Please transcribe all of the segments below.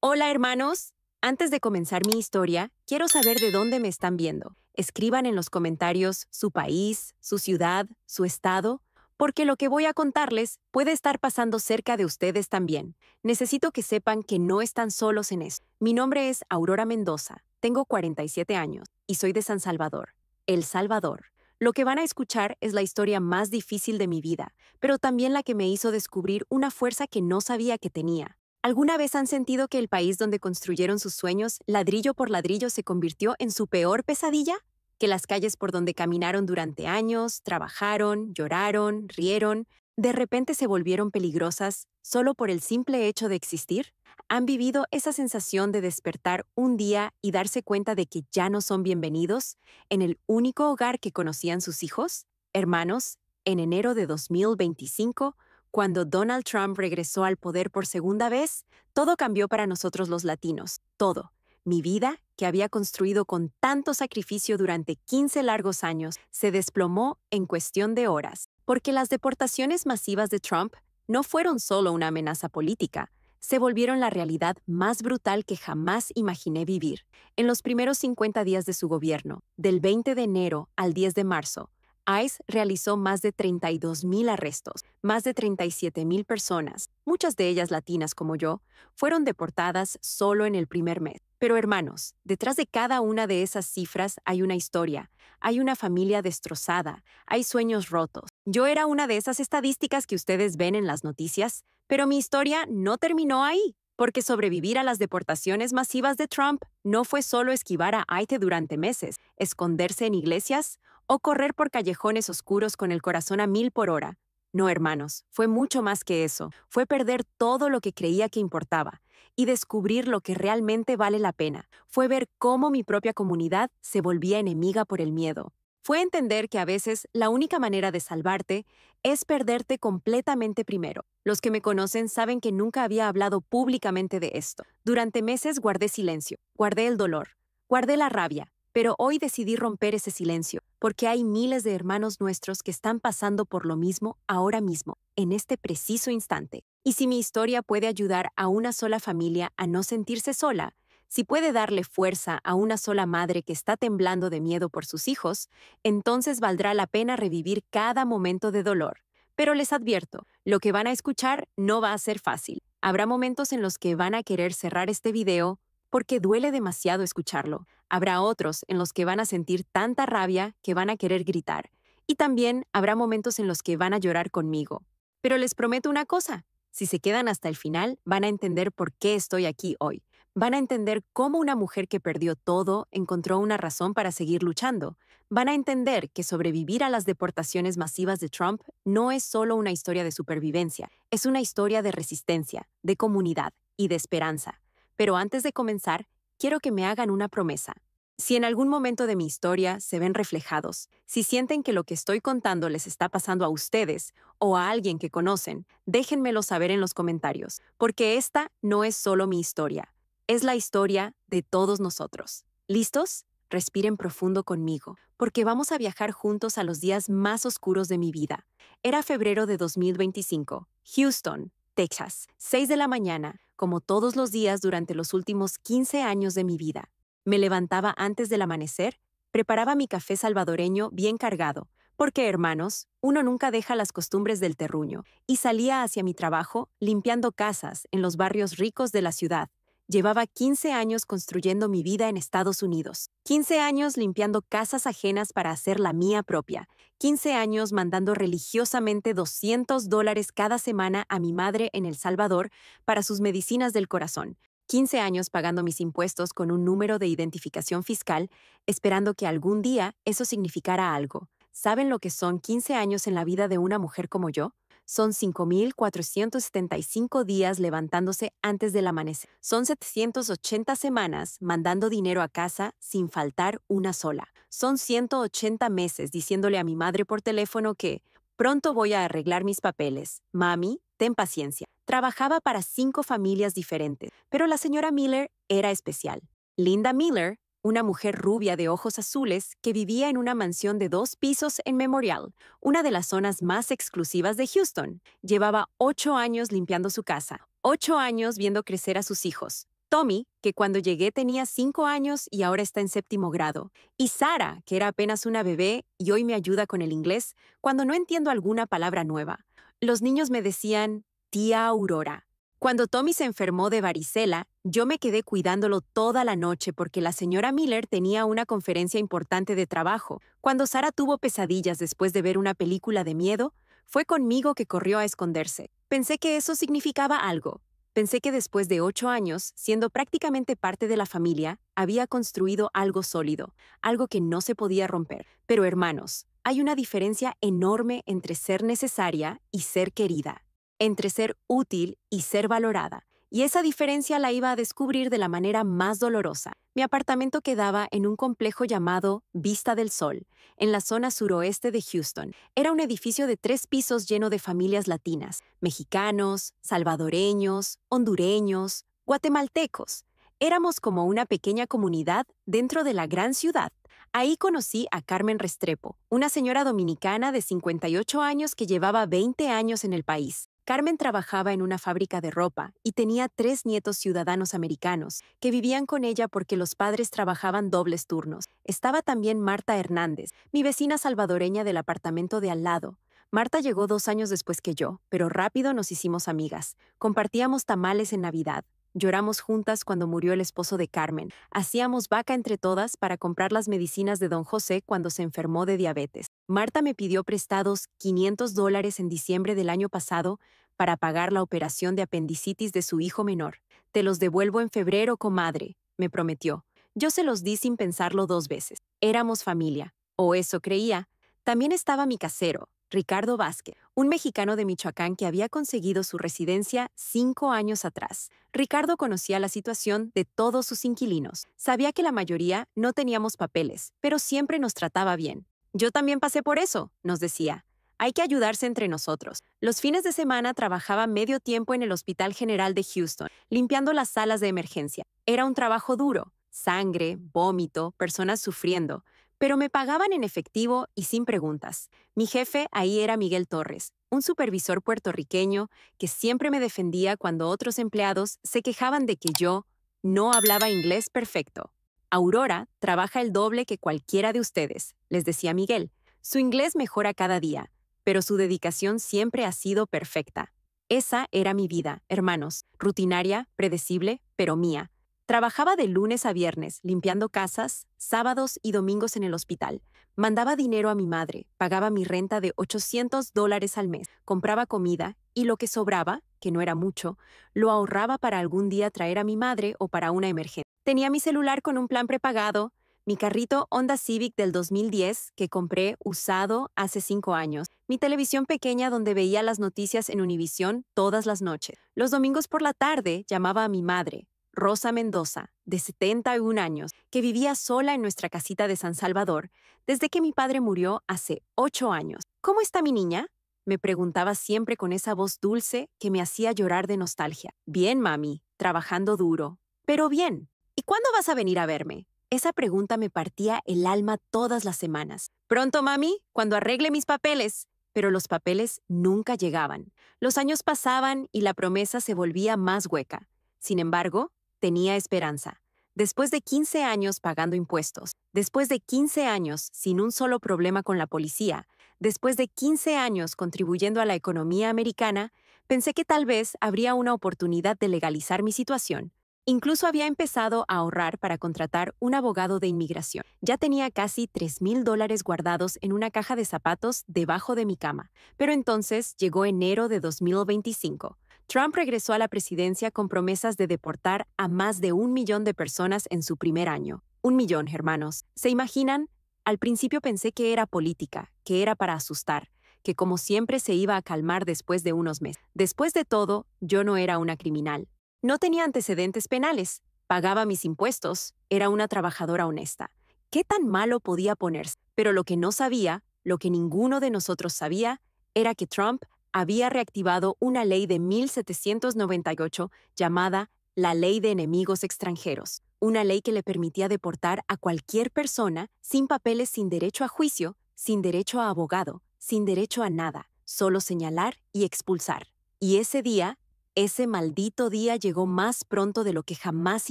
Hola hermanos, antes de comenzar mi historia, quiero saber de dónde me están viendo. Escriban en los comentarios su país, su ciudad, su estado, porque lo que voy a contarles puede estar pasando cerca de ustedes también. Necesito que sepan que no están solos en eso. Mi nombre es Aurora Mendoza, tengo 47 años y soy de San Salvador, El Salvador. Lo que van a escuchar es la historia más difícil de mi vida, pero también la que me hizo descubrir una fuerza que no sabía que tenía. ¿Alguna vez han sentido que el país donde construyeron sus sueños, ladrillo por ladrillo, se convirtió en su peor pesadilla? ¿Que las calles por donde caminaron durante años, trabajaron, lloraron, rieron, de repente se volvieron peligrosas solo por el simple hecho de existir? ¿Han vivido esa sensación de despertar un día y darse cuenta de que ya no son bienvenidos en el único hogar que conocían sus hijos? Hermanos, en enero de 2025, cuando Donald Trump regresó al poder por segunda vez, todo cambió para nosotros los latinos. Todo. Mi vida, que había construido con tanto sacrificio durante 15 largos años, se desplomó en cuestión de horas. Porque las deportaciones masivas de Trump no fueron solo una amenaza política, se volvieron la realidad más brutal que jamás imaginé vivir. En los primeros 50 días de su gobierno, del 20 de enero al 10 de marzo, ICE realizó más de 32,000 arrestos, más de 37,000 personas, muchas de ellas latinas como yo, fueron deportadas solo en el primer mes. Pero hermanos, detrás de cada una de esas cifras hay una historia, hay una familia destrozada, hay sueños rotos. Yo era una de esas estadísticas que ustedes ven en las noticias, pero mi historia no terminó ahí, porque sobrevivir a las deportaciones masivas de Trump no fue solo esquivar a ICE durante meses, esconderse en iglesias o correr por callejones oscuros con el corazón a 1000 por hora. No, hermanos, fue mucho más que eso. Fue perder todo lo que creía que importaba y descubrir lo que realmente vale la pena. Fue ver cómo mi propia comunidad se volvía enemiga por el miedo. Fue entender que a veces la única manera de salvarte es perderte completamente primero. Los que me conocen saben que nunca había hablado públicamente de esto. Durante meses guardé silencio, guardé el dolor, guardé la rabia. Pero hoy decidí romper ese silencio, porque hay miles de hermanos nuestros que están pasando por lo mismo ahora mismo, en este preciso instante. Y si mi historia puede ayudar a una sola familia a no sentirse sola, si puede darle fuerza a una sola madre que está temblando de miedo por sus hijos, entonces valdrá la pena revivir cada momento de dolor. Pero les advierto, lo que van a escuchar no va a ser fácil. Habrá momentos en los que van a querer cerrar este video porque duele demasiado escucharlo. Habrá otros en los que van a sentir tanta rabia que van a querer gritar. Y también habrá momentos en los que van a llorar conmigo. Pero les prometo una cosa, si se quedan hasta el final, van a entender por qué estoy aquí hoy. Van a entender cómo una mujer que perdió todo encontró una razón para seguir luchando. Van a entender que sobrevivir a las deportaciones masivas de Trump no es solo una historia de supervivencia, es una historia de resistencia, de comunidad y de esperanza. Pero antes de comenzar, quiero que me hagan una promesa. Si en algún momento de mi historia se ven reflejados, si sienten que lo que estoy contando les está pasando a ustedes o a alguien que conocen, déjenmelo saber en los comentarios, porque esta no es solo mi historia, es la historia de todos nosotros. ¿Listos? Respiren profundo conmigo, porque vamos a viajar juntos a los días más oscuros de mi vida. Era febrero de 2025, Houston, Texas, 6 de la mañana, como todos los días durante los últimos 15 años de mi vida. Me levantaba antes del amanecer, preparaba mi café salvadoreño bien cargado, porque, hermanos, uno nunca deja las costumbres del terruño, y salía hacia mi trabajo limpiando casas en los barrios ricos de la ciudad. Llevaba 15 años construyendo mi vida en Estados Unidos, 15 años limpiando casas ajenas para hacer la mía propia, 15 años mandando religiosamente $200 cada semana a mi madre en El Salvador para sus medicinas del corazón, 15 años pagando mis impuestos con un número de identificación fiscal, esperando que algún día eso significara algo. ¿Saben lo que son 15 años en la vida de una mujer como yo? Son 5,475 días levantándose antes del amanecer. Son 780 semanas mandando dinero a casa sin faltar una sola. Son 180 meses diciéndole a mi madre por teléfono que pronto voy a arreglar mis papeles. Mami, ten paciencia. Trabajaba para 5 familias diferentes, pero la señora Miller era especial. Linda Miller, una mujer rubia de ojos azules que vivía en una mansión de 2 pisos en Memorial, una de las zonas más exclusivas de Houston. Llevaba 8 años limpiando su casa, 8 años viendo crecer a sus hijos. Tommy, que cuando llegué tenía 5 años y ahora está en séptimo grado, y Sara, que era apenas una bebé y hoy me ayuda con el inglés cuando no entiendo alguna palabra nueva. Los niños me decían, tía Aurora. Cuando Tommy se enfermó de varicela, yo me quedé cuidándolo toda la noche porque la señora Miller tenía una conferencia importante de trabajo. Cuando Sara tuvo pesadillas después de ver una película de miedo, fue conmigo que corrió a esconderse. Pensé que eso significaba algo. Pensé que después de 8 años, siendo prácticamente parte de la familia, había construido algo sólido, algo que no se podía romper. Pero hermanos, hay una diferencia enorme entre ser necesaria y ser querida, entre ser útil y ser valorada. Y esa diferencia la iba a descubrir de la manera más dolorosa. Mi apartamento quedaba en un complejo llamado Vista del Sol, en la zona suroeste de Houston. Era un edificio de 3 pisos lleno de familias latinas, mexicanos, salvadoreños, hondureños, guatemaltecos. Éramos como una pequeña comunidad dentro de la gran ciudad. Ahí conocí a Carmen Restrepo, una señora dominicana de 58 años que llevaba 20 años en el país. Carmen trabajaba en una fábrica de ropa y tenía 3 nietos ciudadanos americanos que vivían con ella porque los padres trabajaban dobles turnos. Estaba también Marta Hernández, mi vecina salvadoreña del apartamento de al lado. Marta llegó 2 años después que yo, pero rápido nos hicimos amigas. Compartíamos tamales en Navidad. Lloramos juntas cuando murió el esposo de Carmen. Hacíamos vaca entre todas para comprar las medicinas de don José cuando se enfermó de diabetes. Marta me pidió prestados $500 en diciembre del año pasado para pagar la operación de apendicitis de su hijo menor. Te los devuelvo en febrero, comadre, me prometió. Yo se los di sin pensarlo 2 veces. Éramos familia, o eso creía. También estaba mi casero, Ricardo Vázquez, un mexicano de Michoacán que había conseguido su residencia 5 años atrás. Ricardo conocía la situación de todos sus inquilinos. Sabía que la mayoría no teníamos papeles, pero siempre nos trataba bien. Yo también pasé por eso, nos decía. Hay que ayudarse entre nosotros. Los fines de semana trabajaba medio tiempo en el Hospital General de Houston, limpiando las salas de emergencia. Era un trabajo duro, sangre, vómito, personas sufriendo, pero me pagaban en efectivo y sin preguntas. Mi jefe ahí era Miguel Torres, un supervisor puertorriqueño que siempre me defendía cuando otros empleados se quejaban de que yo no hablaba inglés perfecto. Aurora trabaja el doble que cualquiera de ustedes, les decía Miguel. Su inglés mejora cada día, pero su dedicación siempre ha sido perfecta. Esa era mi vida, hermanos, rutinaria, predecible, pero mía. Trabajaba de lunes a viernes, limpiando casas, sábados y domingos en el hospital. Mandaba dinero a mi madre, pagaba mi renta de $800 al mes, compraba comida y lo que sobraba, que no era mucho, lo ahorraba para algún día traer a mi madre o para una emergencia. Tenía mi celular con un plan prepagado, mi carrito Honda Civic del 2010 que compré usado hace 5 años, mi televisión pequeña donde veía las noticias en Univisión todas las noches. Los domingos por la tarde llamaba a mi madre, Rosa Mendoza, de 71 años, que vivía sola en nuestra casita de San Salvador desde que mi padre murió hace 8 años. ¿Cómo está mi niña?, me preguntaba siempre con esa voz dulce que me hacía llorar de nostalgia. Bien, mami, trabajando duro. Pero bien. ¿Y cuándo vas a venir a verme? Esa pregunta me partía el alma todas las semanas. Pronto, mami, cuando arregle mis papeles. Pero los papeles nunca llegaban. Los años pasaban y la promesa se volvía más hueca. Sin embargo, tenía esperanza. Después de 15 años pagando impuestos, después de 15 años sin un solo problema con la policía, después de 15 años contribuyendo a la economía americana, pensé que tal vez habría una oportunidad de legalizar mi situación. Incluso había empezado a ahorrar para contratar un abogado de inmigración. Ya tenía casi $3,000 guardados en una caja de zapatos debajo de mi cama. Pero entonces llegó enero de 2025. Trump regresó a la presidencia con promesas de deportar a más de 1 millón de personas en su primer año. 1 millón, hermanos. ¿Se imaginan? Al principio pensé que era política, que era para asustar, que como siempre se iba a calmar después de unos meses. Después de todo, yo no era una criminal. No tenía antecedentes penales, pagaba mis impuestos, era una trabajadora honesta. ¿Qué tan malo podía ponerse? Pero lo que no sabía, lo que ninguno de nosotros sabía, era que Trump había reactivado una ley de 1798 llamada la Ley de Enemigos Extranjeros, una ley que le permitía deportar a cualquier persona sin papeles, sin derecho a juicio, sin derecho a abogado, sin derecho a nada, solo señalar y expulsar. Y ese día Ese maldito día llegó más pronto de lo que jamás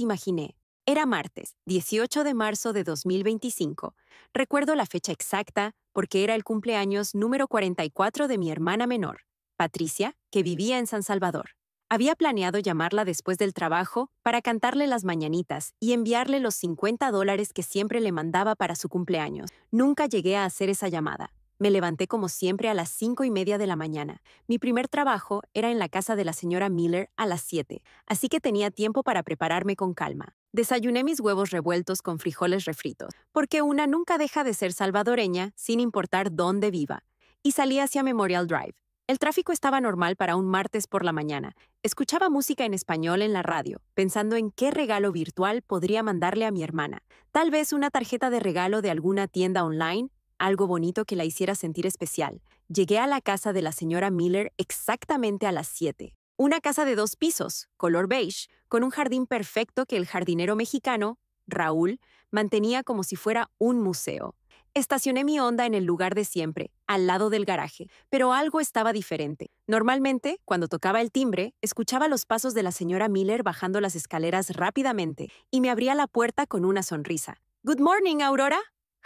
imaginé. Era martes, 18 de marzo de 2025. Recuerdo la fecha exacta porque era el cumpleaños número 44 de mi hermana menor, Patricia, que vivía en San Salvador. Había planeado llamarla después del trabajo para cantarle las mañanitas y enviarle los $50 que siempre le mandaba para su cumpleaños. Nunca llegué a hacer esa llamada. Me levanté como siempre a las 5:30 de la mañana. Mi primer trabajo era en la casa de la señora Miller a las 7, así que tenía tiempo para prepararme con calma. Desayuné mis huevos revueltos con frijoles refritos, porque una nunca deja de ser salvadoreña sin importar dónde viva, y salí hacia Memorial Drive. El tráfico estaba normal para un martes por la mañana. Escuchaba música en español en la radio, pensando en qué regalo virtual podría mandarle a mi hermana. Tal vez una tarjeta de regalo de alguna tienda online, algo bonito que la hiciera sentir especial. Llegué a la casa de la señora Miller exactamente a las 7. Una casa de 2 pisos, color beige, con un jardín perfecto que el jardinero mexicano, Raúl, mantenía como si fuera un museo. Estacioné mi Honda en el lugar de siempre, al lado del garaje, pero algo estaba diferente. Normalmente, cuando tocaba el timbre, escuchaba los pasos de la señora Miller bajando las escaleras rápidamente y me abría la puerta con una sonrisa. "Good morning, Aurora.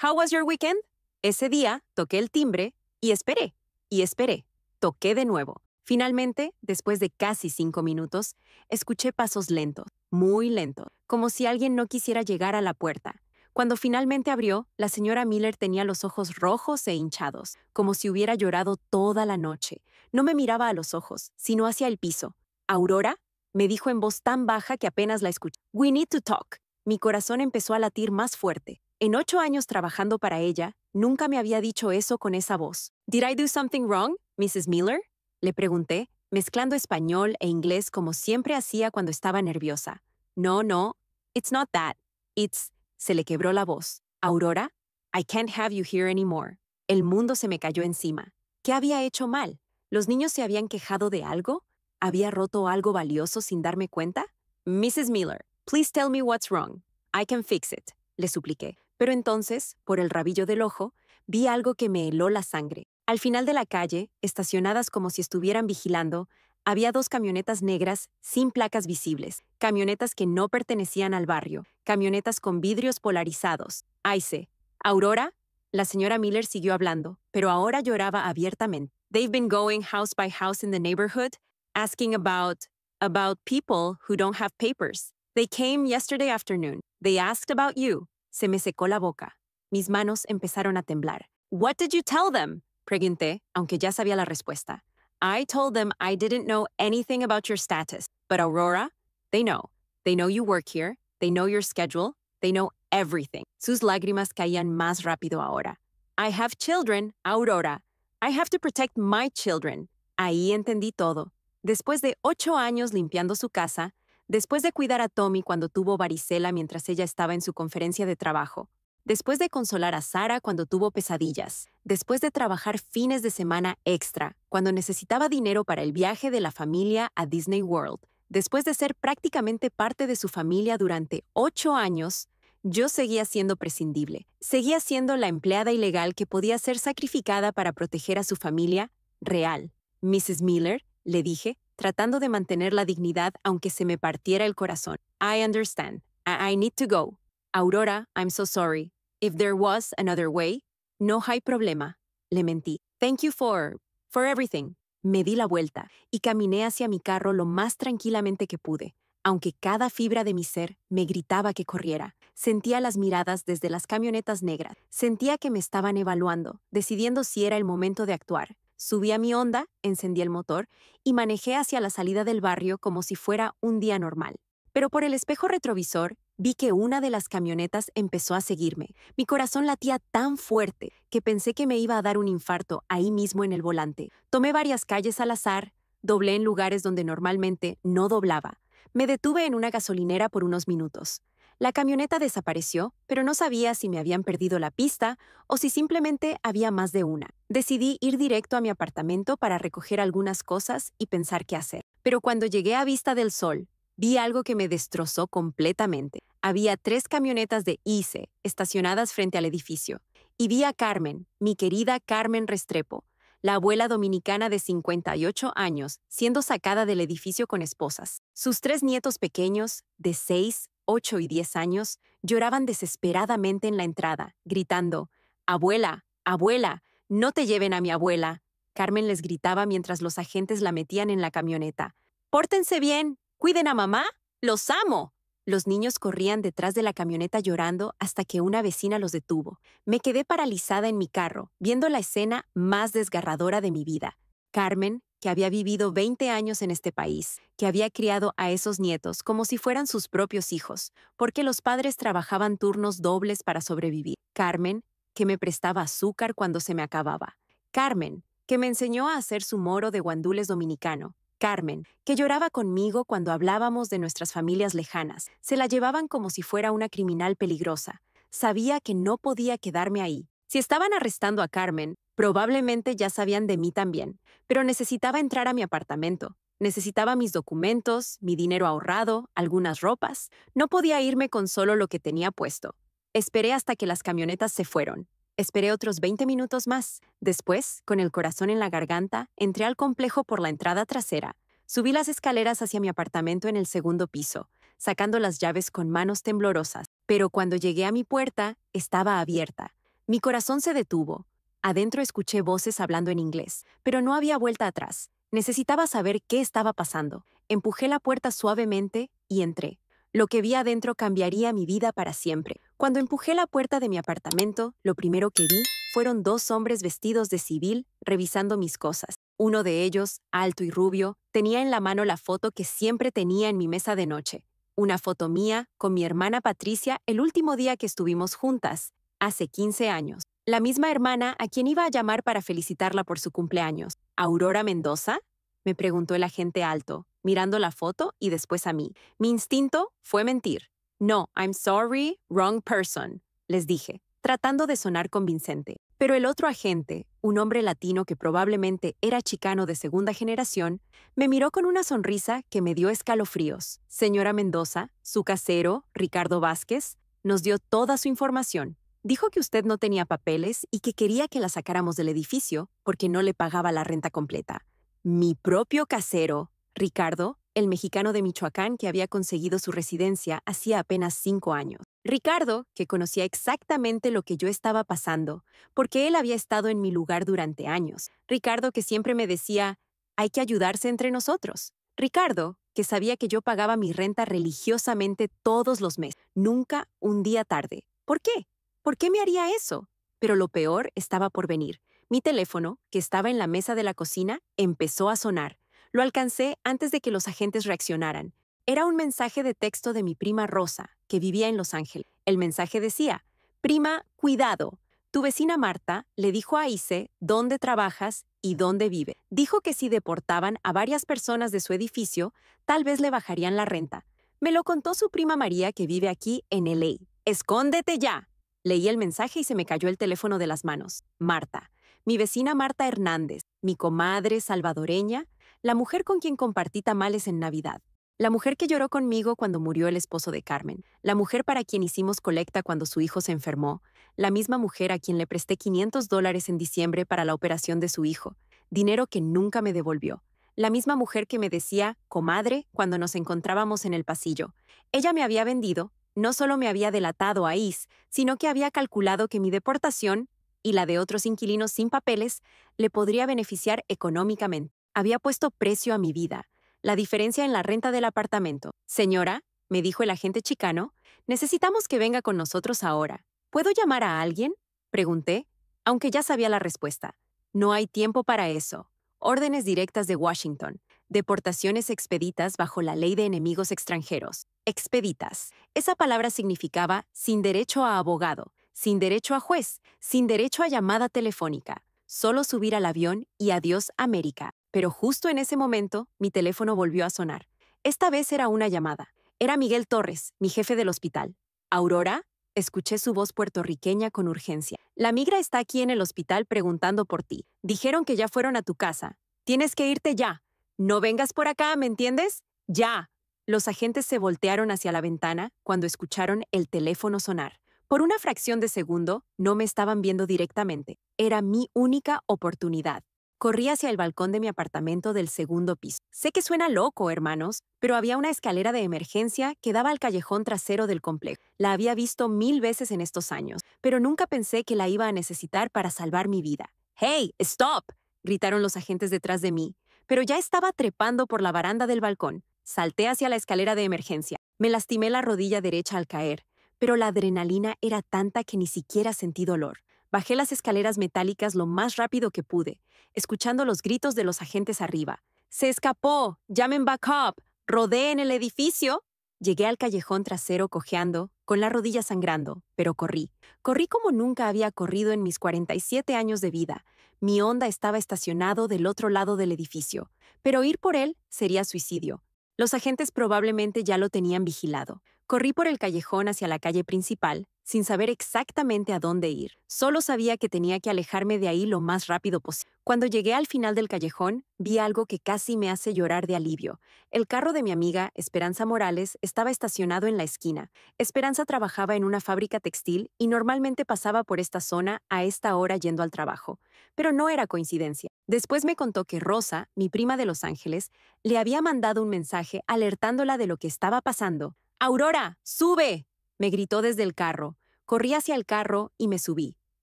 How was your weekend?" Ese día, toqué el timbre y esperé, y esperé. Toqué de nuevo. Finalmente, después de casi 5 minutos, escuché pasos lentos, muy lentos, como si alguien no quisiera llegar a la puerta. Cuando finalmente abrió, la señora Miller tenía los ojos rojos e hinchados, como si hubiera llorado toda la noche. No me miraba a los ojos, sino hacia el piso. "Aurora", me dijo en voz tan baja que apenas la escuché. "We need to talk." Mi corazón empezó a latir más fuerte. En 8 años trabajando para ella, nunca me había dicho eso con esa voz. "Did I do something wrong, Mrs. Miller?" Le pregunté, mezclando español e inglés como siempre hacía cuando estaba nerviosa. No, it's not that. It's... Se le quebró la voz. "Aurora, I can't have you here anymore." El mundo se me cayó encima. ¿Qué había hecho mal? ¿Los niños se habían quejado de algo? ¿Había roto algo valioso sin darme cuenta? "Mrs. Miller, please tell me what's wrong. I can fix it", le supliqué. Pero entonces, por el rabillo del ojo, vi algo que me heló la sangre. Al final de la calle, estacionadas como si estuvieran vigilando, había 2 camionetas negras sin placas visibles, camionetas que no pertenecían al barrio, camionetas con vidrios polarizados. "Aice, Aurora", la señora Miller siguió hablando, pero ahora lloraba abiertamente. "They've been going house by house in the neighborhood, asking about people who don't have papers. They came yesterday afternoon. They asked about you." Se me secó la boca. Mis manos empezaron a temblar. "What did you tell them?" pregunté, aunque ya sabía la respuesta. "I told them I didn't know anything about your status. But Aurora, they know. They know you work here. They know your schedule. They know everything." Sus lágrimas caían más rápido ahora. "I have children, Aurora. I have to protect my children." Ahí entendí todo. Después de 8 años limpiando su casa, después de cuidar a Tommy cuando tuvo varicela mientras ella estaba en su conferencia de trabajo, después de consolar a Sara cuando tuvo pesadillas, después de trabajar fines de semana extra cuando necesitaba dinero para el viaje de la familia a Disney World, después de ser prácticamente parte de su familia durante 8 años, yo seguía siendo prescindible. Seguía siendo la empleada ilegal que podía ser sacrificada para proteger a su familia real. "Mrs. Miller", le dije, tratando de mantener la dignidad aunque se me partiera el corazón. "I understand. I need to go. Aurora, I'm so sorry. If there was another way." "No hay problema", le mentí. "Thank you for everything." Me di la vuelta y caminé hacia mi carro lo más tranquilamente que pude, aunque cada fibra de mi ser me gritaba que corriera. Sentía las miradas desde las camionetas negras. Sentía que me estaban evaluando, decidiendo si era el momento de actuar. Subí a mi Honda, encendí el motor y manejé hacia la salida del barrio como si fuera un día normal. Pero por el espejo retrovisor vi que una de las camionetas empezó a seguirme. Mi corazón latía tan fuerte que pensé que me iba a dar un infarto ahí mismo en el volante. Tomé varias calles al azar, doblé en lugares donde normalmente no doblaba. Me detuve en una gasolinera por unos minutos. La camioneta desapareció, pero no sabía si me habían perdido la pista o si simplemente había más de una. Decidí ir directo a mi apartamento para recoger algunas cosas y pensar qué hacer. Pero cuando llegué a Vista del Sol, vi algo que me destrozó completamente. Había 3 camionetas de ICE estacionadas frente al edificio. Y vi a Carmen, mi querida Carmen Restrepo, la abuela dominicana de 58 años, siendo sacada del edificio con esposas. Sus 3 nietos pequeños, de 6, 8 y 10 años, lloraban desesperadamente en la entrada, gritando, «Abuela, abuela, no te lleven a mi abuela». Carmen les gritaba mientras los agentes la metían en la camioneta. «¡Pórtense bien! ¡Cuiden a mamá! ¡Los amo!». Los niños corrían detrás de la camioneta llorando hasta que una vecina los detuvo. Me quedé paralizada en mi carro, viendo la escena más desgarradora de mi vida. Carmen, que había vivido 20 años en este país, que había criado a esos nietos como si fueran sus propios hijos, porque los padres trabajaban turnos dobles para sobrevivir. Carmen, que me prestaba azúcar cuando se me acababa. Carmen, que me enseñó a hacer su moro de guandules dominicano. Carmen, que lloraba conmigo cuando hablábamos de nuestras familias lejanas. Se la llevaban como si fuera una criminal peligrosa. Sabía que no podía quedarme ahí. Si estaban arrestando a Carmen, probablemente ya sabían de mí también, pero necesitaba entrar a mi apartamento. Necesitaba mis documentos, mi dinero ahorrado, algunas ropas. No podía irme con solo lo que tenía puesto. Esperé hasta que las camionetas se fueron. Esperé otros 20 minutos más. Después, con el corazón en la garganta, entré al complejo por la entrada trasera. Subí las escaleras hacia mi apartamento en el segundo piso, sacando las llaves con manos temblorosas. Pero cuando llegué a mi puerta, estaba abierta. Mi corazón se detuvo. Adentro escuché voces hablando en inglés, pero no había vuelta atrás. Necesitaba saber qué estaba pasando. Empujé la puerta suavemente y entré. Lo que vi adentro cambiaría mi vida para siempre. Cuando empujé la puerta de mi apartamento, lo primero que vi fueron 2 hombres vestidos de civil revisando mis cosas. Uno de ellos, alto y rubio, tenía en la mano la foto que siempre tenía en mi mesa de noche. Una foto mía con mi hermana Patricia el último día que estuvimos juntas, hace 15 años. La misma hermana a quien iba a llamar para felicitarla por su cumpleaños. ¿Aurora Mendoza?, me preguntó el agente alto, mirando la foto y después a mí. Mi instinto fue mentir. No, I'm sorry, wrong person, les dije, tratando de sonar convincente. Pero el otro agente, un hombre latino que probablemente era chicano de segunda generación, me miró con una sonrisa que me dio escalofríos. Señora Mendoza, su casero, Ricardo Vázquez, nos dio toda su información. Dijo que usted no tenía papeles y que quería que la sacáramos del edificio porque no le pagaba la renta completa. Mi propio casero, Ricardo, el mexicano de Michoacán que había conseguido su residencia hacía apenas 5 años. Ricardo, que conocía exactamente lo que yo estaba pasando, porque él había estado en mi lugar durante años. Ricardo, que siempre me decía, hay que ayudarse entre nosotros. Ricardo, que sabía que yo pagaba mi renta religiosamente todos los meses, nunca un día tarde. ¿Por qué? ¿Por qué me haría eso? Pero lo peor estaba por venir. Mi teléfono, que estaba en la mesa de la cocina, empezó a sonar. Lo alcancé antes de que los agentes reaccionaran. Era un mensaje de texto de mi prima Rosa, que vivía en Los Ángeles. El mensaje decía, «Prima, cuidado. Tu vecina Marta le dijo a Ise dónde trabajas y dónde vive. Dijo que si deportaban a varias personas de su edificio, tal vez le bajarían la renta. Me lo contó su prima María, que vive aquí en LA. ¡Escóndete ya!». Leí el mensaje y se me cayó el teléfono de las manos. Marta. Mi vecina Marta Hernández, mi comadre salvadoreña, la mujer con quien compartí tamales en Navidad, la mujer que lloró conmigo cuando murió el esposo de Carmen, la mujer para quien hicimos colecta cuando su hijo se enfermó, la misma mujer a quien le presté $500 en diciembre para la operación de su hijo, dinero que nunca me devolvió, la misma mujer que me decía «comadre» cuando nos encontrábamos en el pasillo. Ella me había vendido, no solo me había delatado a Is, sino que había calculado que mi deportación y la de otros inquilinos sin papeles, le podría beneficiar económicamente. Había puesto precio a mi vida, la diferencia en la renta del apartamento. «Señora», me dijo el agente chicano, «necesitamos que venga con nosotros ahora. ¿Puedo llamar a alguien?», pregunté, aunque ya sabía la respuesta. «No hay tiempo para eso. Órdenes directas de Washington. Deportaciones expeditas bajo la ley de enemigos extranjeros». Expeditas. Esa palabra significaba sin derecho a abogado, sin derecho a juez, sin derecho a llamada telefónica, solo subir al avión y adiós América. Pero justo en ese momento, mi teléfono volvió a sonar. Esta vez era una llamada. Era Miguel Torres, mi jefe del hospital. «¿Aurora?», escuché su voz puertorriqueña con urgencia. «La migra está aquí en el hospital preguntando por ti. Dijeron que ya fueron a tu casa. Tienes que irte ya. No vengas por acá, ¿me entiendes? ¡Ya!». Los agentes se voltearon hacia la ventana cuando escucharon el teléfono sonar. Por una fracción de segundo, no me estaban viendo directamente. Era mi única oportunidad. Corrí hacia el balcón de mi apartamento del segundo piso. Sé que suena loco, hermanos, pero había una escalera de emergencia que daba al callejón trasero del complejo. La había visto 1000 veces en estos años, pero nunca pensé que la iba a necesitar para salvar mi vida. ¡Hey, stop! Gritaron los agentes detrás de mí, pero ya estaba trepando por la baranda del balcón. Salté hacia la escalera de emergencia. Me lastimé la rodilla derecha al caer, pero la adrenalina era tanta que ni siquiera sentí dolor. Bajé las escaleras metálicas lo más rápido que pude, escuchando los gritos de los agentes arriba. ¡Se escapó! ¡Llamen backup! ¡Rodeen el edificio! Llegué al callejón trasero cojeando, con la rodilla sangrando, pero corrí. Corrí como nunca había corrido en mis 47 años de vida. Mi Honda estaba estacionado del otro lado del edificio, pero ir por él sería suicidio. Los agentes probablemente ya lo tenían vigilado. Corrí por el callejón hacia la calle principal, sin saber exactamente a dónde ir. Solo sabía que tenía que alejarme de ahí lo más rápido posible. Cuando llegué al final del callejón, vi algo que casi me hace llorar de alivio. El carro de mi amiga, Esperanza Morales, estaba estacionado en la esquina. Esperanza trabajaba en una fábrica textil y normalmente pasaba por esta zona a esta hora yendo al trabajo. Pero no era coincidencia. Después me contó que Rosa, mi prima de Los Ángeles, le había mandado un mensaje alertándola de lo que estaba pasando. «¡Aurora, sube!», me gritó desde el carro. Corrí hacia el carro y me subí.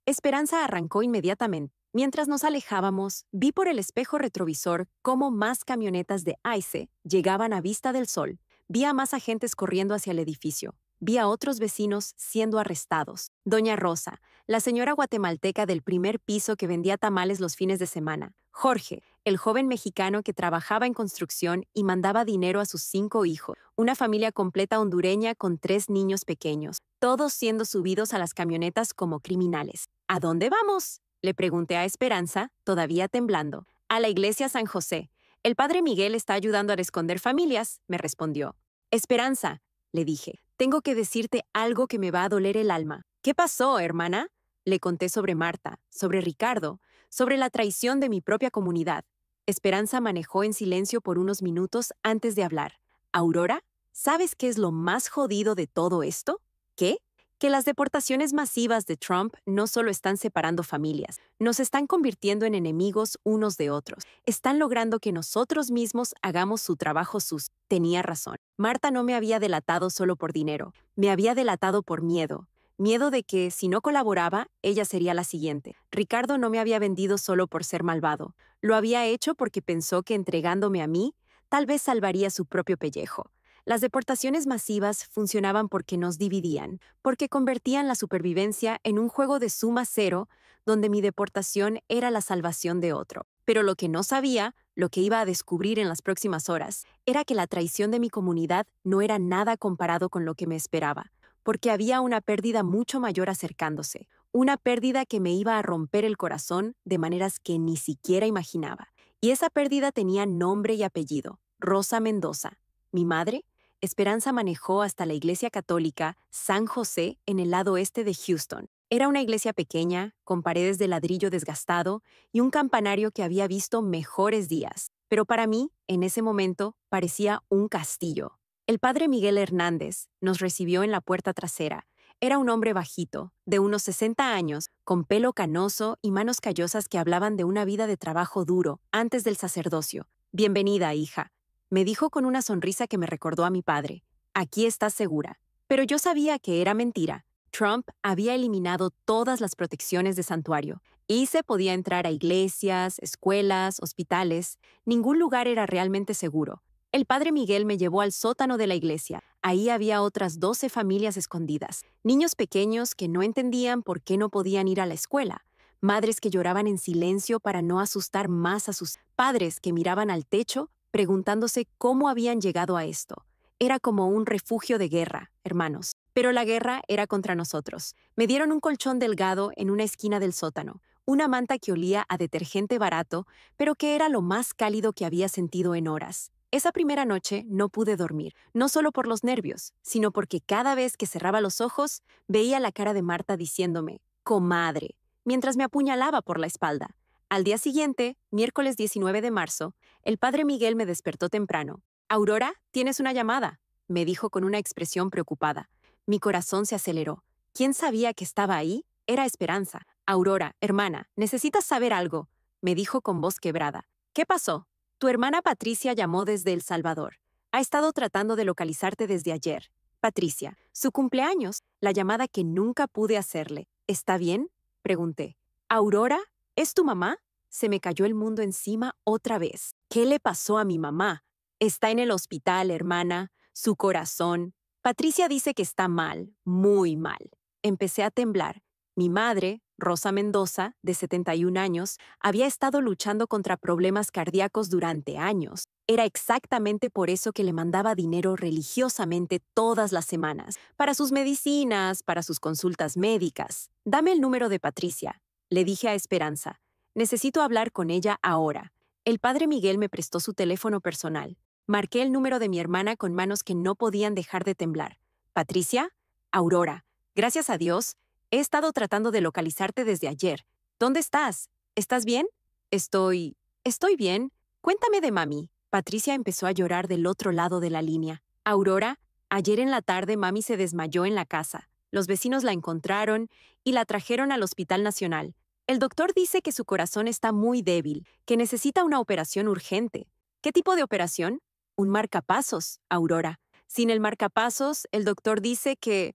Esperanza arrancó inmediatamente. Mientras nos alejábamos, vi por el espejo retrovisor cómo más camionetas de ICE llegaban a Vista del Sol. Vi a más agentes corriendo hacia el edificio. Vi a otros vecinos siendo arrestados. Doña Rosa, la señora guatemalteca del primer piso que vendía tamales los fines de semana. Jorge, el joven mexicano que trabajaba en construcción y mandaba dinero a sus 5 hijos. Una familia completa hondureña con 3 niños pequeños, todos siendo subidos a las camionetas como criminales. ¿A dónde vamos?, le pregunté a Esperanza, todavía temblando. A la iglesia San José. El padre Miguel está ayudando a esconder familias, me respondió. Esperanza, le dije, tengo que decirte algo que me va a doler el alma. ¿Qué pasó, hermana? Le conté sobre Marta, sobre Ricardo, sobre la traición de mi propia comunidad. Esperanza manejó en silencio por unos minutos antes de hablar. Aurora, ¿sabes qué es lo más jodido de todo esto? ¿Qué? Que las deportaciones masivas de Trump no solo están separando familias, nos están convirtiendo en enemigos unos de otros. Están logrando que nosotros mismos hagamos su trabajo sucio. Tenía razón. Marta no me había delatado solo por dinero. Me había delatado por miedo. Miedo de que, si no colaboraba, ella sería la siguiente. Ricardo no me había vendido solo por ser malvado. Lo había hecho porque pensó que entregándome a mí, tal vez salvaría su propio pellejo. Las deportaciones masivas funcionaban porque nos dividían, porque convertían la supervivencia en un juego de suma cero, donde mi deportación era la salvación de otro. Pero lo que no sabía, lo que iba a descubrir en las próximas horas, era que la traición de mi comunidad no era nada comparado con lo que me esperaba, porque había una pérdida mucho mayor acercándose, una pérdida que me iba a romper el corazón de maneras que ni siquiera imaginaba. Y esa pérdida tenía nombre y apellido, Rosa Mendoza. Mi madre, Esperanza, manejó hasta la iglesia católica San José en el lado este de Houston. Era una iglesia pequeña, con paredes de ladrillo desgastado y un campanario que había visto mejores días. Pero para mí, en ese momento, parecía un castillo. El padre Miguel Hernández nos recibió en la puerta trasera. Era un hombre bajito, de unos 60 años, con pelo canoso y manos callosas que hablaban de una vida de trabajo duro antes del sacerdocio. «Bienvenida, hija», me dijo con una sonrisa que me recordó a mi padre. «Aquí estás segura». Pero yo sabía que era mentira. Trump había eliminado todas las protecciones de santuario y se podía entrar a iglesias, escuelas, hospitales. Ningún lugar era realmente seguro. El padre Miguel me llevó al sótano de la iglesia. Ahí había otras 12 familias escondidas. Niños pequeños que no entendían por qué no podían ir a la escuela. Madres que lloraban en silencio para no asustar más a sus padres que miraban al techo preguntándose cómo habían llegado a esto. Era como un refugio de guerra, hermanos. Pero la guerra era contra nosotros. Me dieron un colchón delgado en una esquina del sótano, una manta que olía a detergente barato, pero que era lo más cálido que había sentido en horas. Esa primera noche no pude dormir, no solo por los nervios, sino porque cada vez que cerraba los ojos, veía la cara de Marta diciéndome, «comadre», mientras me apuñalaba por la espalda. Al día siguiente, miércoles 19 de marzo, el padre Miguel me despertó temprano. «Aurora, tienes una llamada», me dijo con una expresión preocupada. Mi corazón se aceleró. ¿Quién sabía que estaba ahí? Era Esperanza. «Aurora, hermana, necesitas saber algo». me dijo con voz quebrada. ¿Qué pasó? Tu hermana Patricia llamó desde El Salvador. Ha estado tratando de localizarte desde ayer. Patricia, su cumpleaños, la llamada que nunca pude hacerle. ¿Está bien? Pregunté. ¿Aurora? ¿Es tu mamá? Se me cayó el mundo encima otra vez. ¿Qué le pasó a mi mamá? Está en el hospital, hermana. Su corazón. Patricia dice que está mal, muy mal. Empecé a temblar. Mi madre, Rosa Mendoza, de 71 años, había estado luchando contra problemas cardíacos durante años. Era exactamente por eso que le mandaba dinero religiosamente todas las semanas, para sus medicinas, para sus consultas médicas. Dame el número de Patricia, le dije a Esperanza. Necesito hablar con ella ahora. El padre Miguel me prestó su teléfono personal. Marqué el número de mi hermana con manos que no podían dejar de temblar. ¿Patricia? Aurora. Gracias a Dios, he estado tratando de localizarte desde ayer. ¿Dónde estás? ¿Estás bien? Estoy bien. Cuéntame de mami. Patricia empezó a llorar del otro lado de la línea. Aurora, ayer en la tarde mami se desmayó en la casa. Los vecinos la encontraron y la trajeron al Hospital Nacional. El doctor dice que su corazón está muy débil, que necesita una operación urgente. ¿Qué tipo de operación? Un marcapasos, Aurora. Sin el marcapasos, el doctor dice que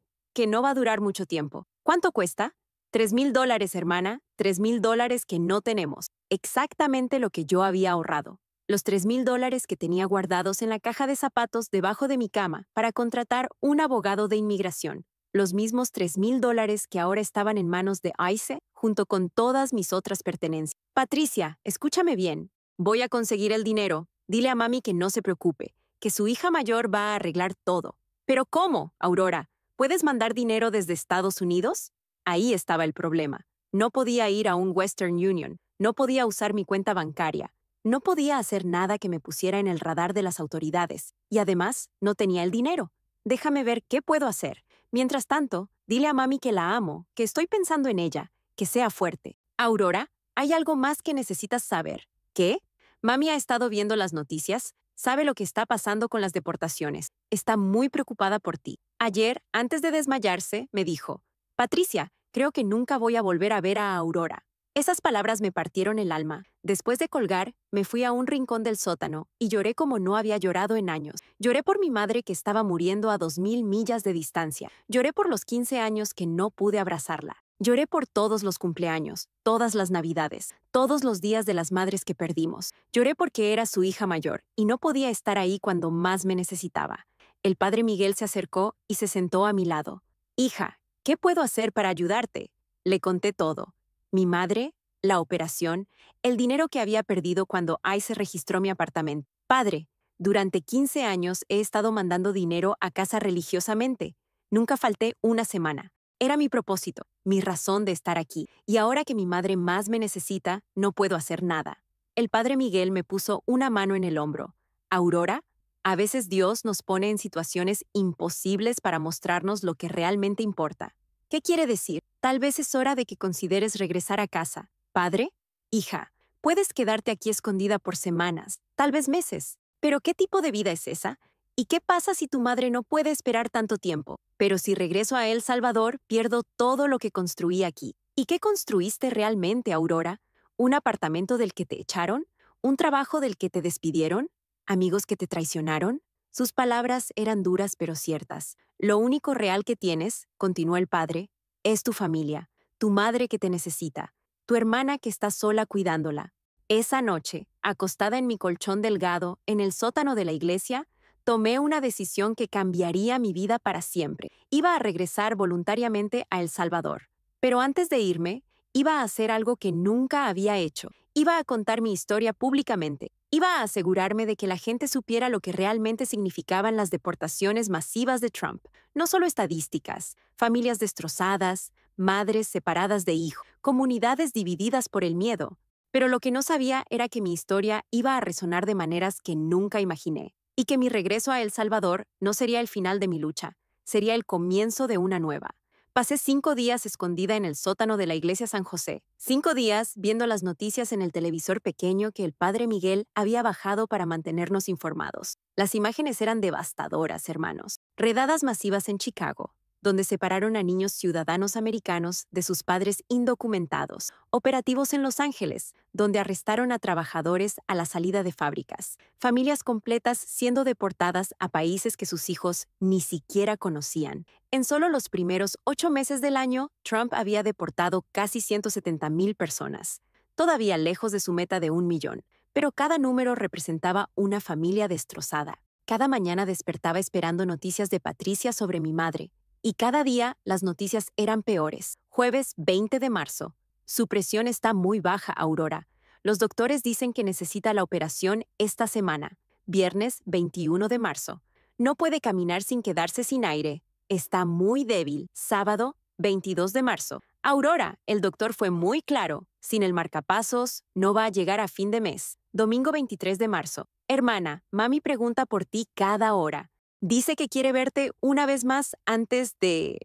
no va a durar mucho tiempo. ¿Cuánto cuesta? $3,000, hermana. $3,000 que no tenemos. Exactamente lo que yo había ahorrado. Los $3,000 que tenía guardados en la caja de zapatos debajo de mi cama para contratar un abogado de inmigración. Los mismos $3,000 que ahora estaban en manos de ICE junto con todas mis otras pertenencias. Patricia, escúchame bien. Voy a conseguir el dinero. Dile a mami que no se preocupe, que su hija mayor va a arreglar todo. ¿Pero cómo, Aurora? ¿Puedes mandar dinero desde Estados Unidos? Ahí estaba el problema. No podía ir a un Western Union. No podía usar mi cuenta bancaria. No podía hacer nada que me pusiera en el radar de las autoridades. Y además, no tenía el dinero. Déjame ver qué puedo hacer. Mientras tanto, dile a mami que la amo, que estoy pensando en ella, que sea fuerte. Aurora, hay algo más que necesitas saber. ¿Qué? Mami ha estado viendo las noticias, sabe lo que está pasando con las deportaciones. Está muy preocupada por ti. Ayer, antes de desmayarse, me dijo, Patricia, creo que nunca voy a volver a ver a Aurora. Esas palabras me partieron el alma. Después de colgar, me fui a un rincón del sótano y lloré como no había llorado en años. Lloré por mi madre que estaba muriendo a 2,000 millas de distancia. Lloré por los 15 años que no pude abrazarla. Lloré por todos los cumpleaños, todas las navidades, todos los días de las madres que perdimos. Lloré porque era su hija mayor y no podía estar ahí cuando más me necesitaba. El padre Miguel se acercó y se sentó a mi lado. Hija, ¿qué puedo hacer para ayudarte? Le conté todo. Mi madre, la operación, el dinero que había perdido cuando ICE registró mi apartamento. Padre, durante 15 años he estado mandando dinero a casa religiosamente. Nunca falté una semana. Era mi propósito, mi razón de estar aquí. Y ahora que mi madre más me necesita, no puedo hacer nada. El padre Miguel me puso una mano en el hombro. Aurora, a veces Dios nos pone en situaciones imposibles para mostrarnos lo que realmente importa. ¿Qué quiere decir? Tal vez es hora de que consideres regresar a casa. Padre, hija, puedes quedarte aquí escondida por semanas, tal vez meses. ¿Pero qué tipo de vida es esa? ¿Y qué pasa si tu madre no puede esperar tanto tiempo? Pero si regreso a El Salvador, pierdo todo lo que construí aquí. ¿Y qué construiste realmente, Aurora? ¿Un apartamento del que te echaron? ¿Un trabajo del que te despidieron? ¿Amigos que te traicionaron? Sus palabras eran duras pero ciertas. Lo único real que tienes, continuó el padre, es tu familia, tu madre que te necesita, tu hermana que está sola cuidándola. Esa noche, acostada en mi colchón delgado, en el sótano de la iglesia, tomé una decisión que cambiaría mi vida para siempre. Iba a regresar voluntariamente a El Salvador. Pero antes de irme, iba a hacer algo que nunca había hecho. Iba a contar mi historia públicamente. Iba a asegurarme de que la gente supiera lo que realmente significaban las deportaciones masivas de Trump. No solo estadísticas, familias destrozadas, madres separadas de hijos, comunidades divididas por el miedo. Pero lo que no sabía era que mi historia iba a resonar de maneras que nunca imaginé. Y que mi regreso a El Salvador no sería el final de mi lucha, sería el comienzo de una nueva. Pasé 5 días escondida en el sótano de la iglesia San José. 5 días viendo las noticias en el televisor pequeño que el padre Miguel había bajado para mantenernos informados. Las imágenes eran devastadoras, hermanos. Redadas masivas en Chicago, donde separaron a niños ciudadanos americanos de sus padres indocumentados. Operativos en Los Ángeles, donde arrestaron a trabajadores a la salida de fábricas. Familias completas siendo deportadas a países que sus hijos ni siquiera conocían. En solo los primeros 8 meses del año, Trump había deportado casi 170,000 personas, todavía lejos de su meta de 1 millón, pero cada número representaba una familia destrozada. Cada mañana despertaba esperando noticias de Patricia sobre mi madre, y cada día las noticias eran peores. Jueves 20 de marzo. Su presión está muy baja, Aurora. Los doctores dicen que necesita la operación esta semana. Viernes 21 de marzo. No puede caminar sin quedarse sin aire. Está muy débil. Sábado 22 de marzo. Aurora, el doctor fue muy claro. Sin el marcapasos, no va a llegar a fin de mes. Domingo 23 de marzo. Hermana, mami pregunta por ti cada hora. Dice que quiere verte una vez más antes de...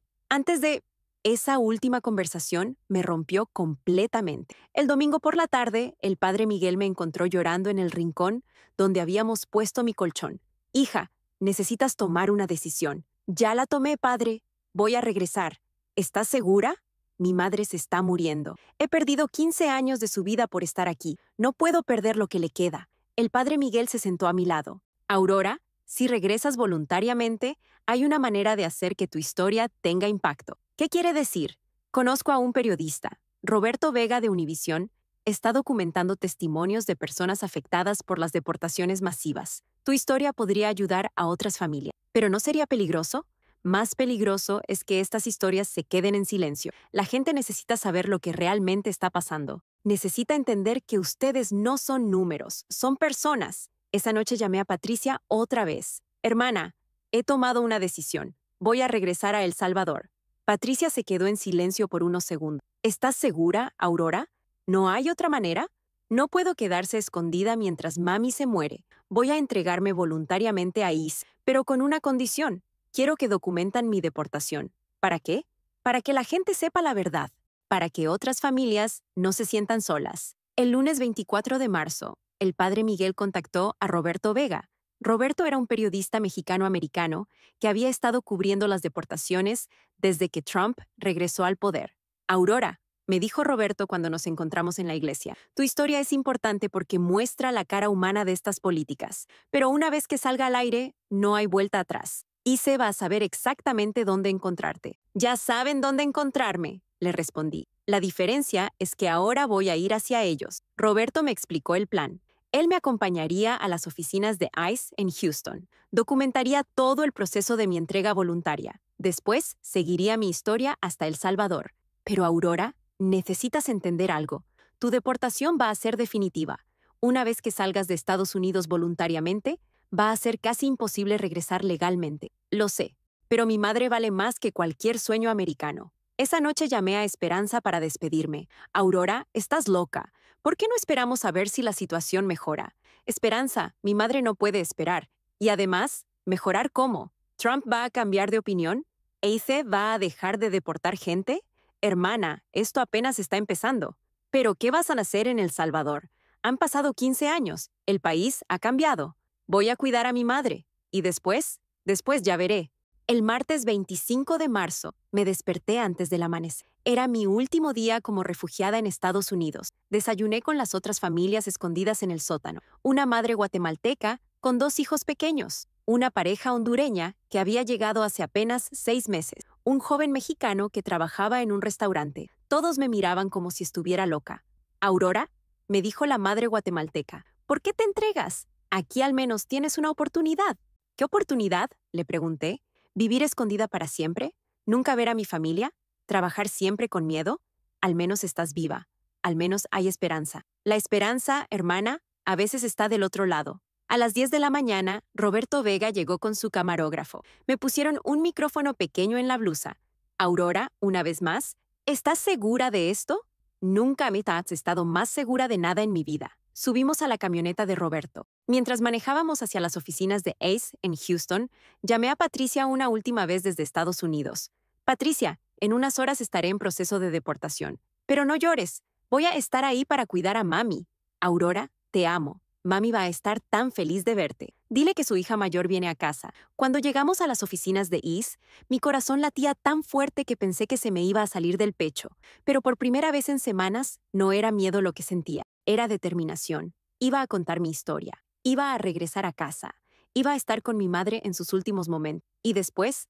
Esa última conversación me rompió completamente. El domingo por la tarde, el padre Miguel me encontró llorando en el rincón donde habíamos puesto mi colchón. Hija, necesitas tomar una decisión. Ya la tomé, padre. Voy a regresar. ¿Estás segura? Mi madre se está muriendo. He perdido 15 años de su vida por estar aquí. No puedo perder lo que le queda. El padre Miguel se sentó a mi lado. Aurora, si regresas voluntariamente, hay una manera de hacer que tu historia tenga impacto. ¿Qué quiere decir? Conozco a un periodista, Roberto Vega de Univisión, está documentando testimonios de personas afectadas por las deportaciones masivas. Tu historia podría ayudar a otras familias. ¿Pero no sería peligroso? Más peligroso es que estas historias se queden en silencio. La gente necesita saber lo que realmente está pasando. Necesita entender que ustedes no son números, son personas. Esa noche llamé a Patricia otra vez. Hermana, he tomado una decisión. Voy a regresar a El Salvador. Patricia se quedó en silencio por unos segundos. ¿Estás segura, Aurora? ¿No hay otra manera? No puedo quedarse escondida mientras mami se muere. Voy a entregarme voluntariamente a ICE, pero con una condición. Quiero que documentan mi deportación. ¿Para qué? Para que la gente sepa la verdad. Para que otras familias no se sientan solas. El lunes 24 de marzo, el padre Miguel contactó a Roberto Vega. Roberto era un periodista mexicano-americano que había estado cubriendo las deportaciones desde que Trump regresó al poder. Aurora, me dijo Roberto cuando nos encontramos en la iglesia, tu historia es importante porque muestra la cara humana de estas políticas, pero una vez que salga al aire, no hay vuelta atrás. Y se va a saber exactamente dónde encontrarte. Ya saben dónde encontrarme, le respondí. La diferencia es que ahora voy a ir hacia ellos. Roberto me explicó el plan. Él me acompañaría a las oficinas de ICE en Houston. Documentaría todo el proceso de mi entrega voluntaria. Después, seguiría mi historia hasta El Salvador. Pero Aurora, necesitas entender algo. Tu deportación va a ser definitiva. Una vez que salgas de Estados Unidos voluntariamente, va a ser casi imposible regresar legalmente. Lo sé, pero mi madre vale más que cualquier sueño americano. Esa noche llamé a Esperanza para despedirme. Aurora, estás loca. ¿Por qué no esperamos a ver si la situación mejora? Esperanza, mi madre no puede esperar. Y además, ¿mejorar cómo? ¿Trump va a cambiar de opinión? ¿ICE va a dejar de deportar gente? Hermana, esto apenas está empezando. ¿Pero qué vas a hacer en El Salvador? Han pasado 15 años. El país ha cambiado. Voy a cuidar a mi madre. ¿Y después? Después ya veré. El martes 25 de marzo me desperté antes del amanecer. Era mi último día como refugiada en Estados Unidos. Desayuné con las otras familias escondidas en el sótano. Una madre guatemalteca con 2 hijos pequeños. Una pareja hondureña que había llegado hace apenas 6 meses. Un joven mexicano que trabajaba en un restaurante. Todos me miraban como si estuviera loca. Aurora, me dijo la madre guatemalteca, ¿por qué te entregas? Aquí al menos tienes una oportunidad. ¿Qué oportunidad?, le pregunté. ¿Vivir escondida para siempre? ¿Nunca ver a mi familia? ¿Trabajar siempre con miedo? Al menos estás viva. Al menos hay esperanza. La esperanza, hermana, a veces está del otro lado. A las 10 de la mañana, Roberto Vega llegó con su camarógrafo. Me pusieron un micrófono pequeño en la blusa. Aurora, una vez más, ¿estás segura de esto? Nunca me has estado más segura de nada en mi vida. Subimos a la camioneta de Roberto. Mientras manejábamos hacia las oficinas de ICE en Houston, llamé a Patricia una última vez desde Estados Unidos. Patricia, en unas horas estaré en proceso de deportación. Pero no llores. Voy a estar ahí para cuidar a mami. Aurora, te amo. Mami va a estar tan feliz de verte. Dile que su hija mayor viene a casa. Cuando llegamos a las oficinas de ICE, mi corazón latía tan fuerte que pensé que se me iba a salir del pecho. Pero por primera vez en semanas, no era miedo lo que sentía, era determinación. Iba a contar mi historia. Iba a regresar a casa. Iba a estar con mi madre en sus últimos momentos. Y después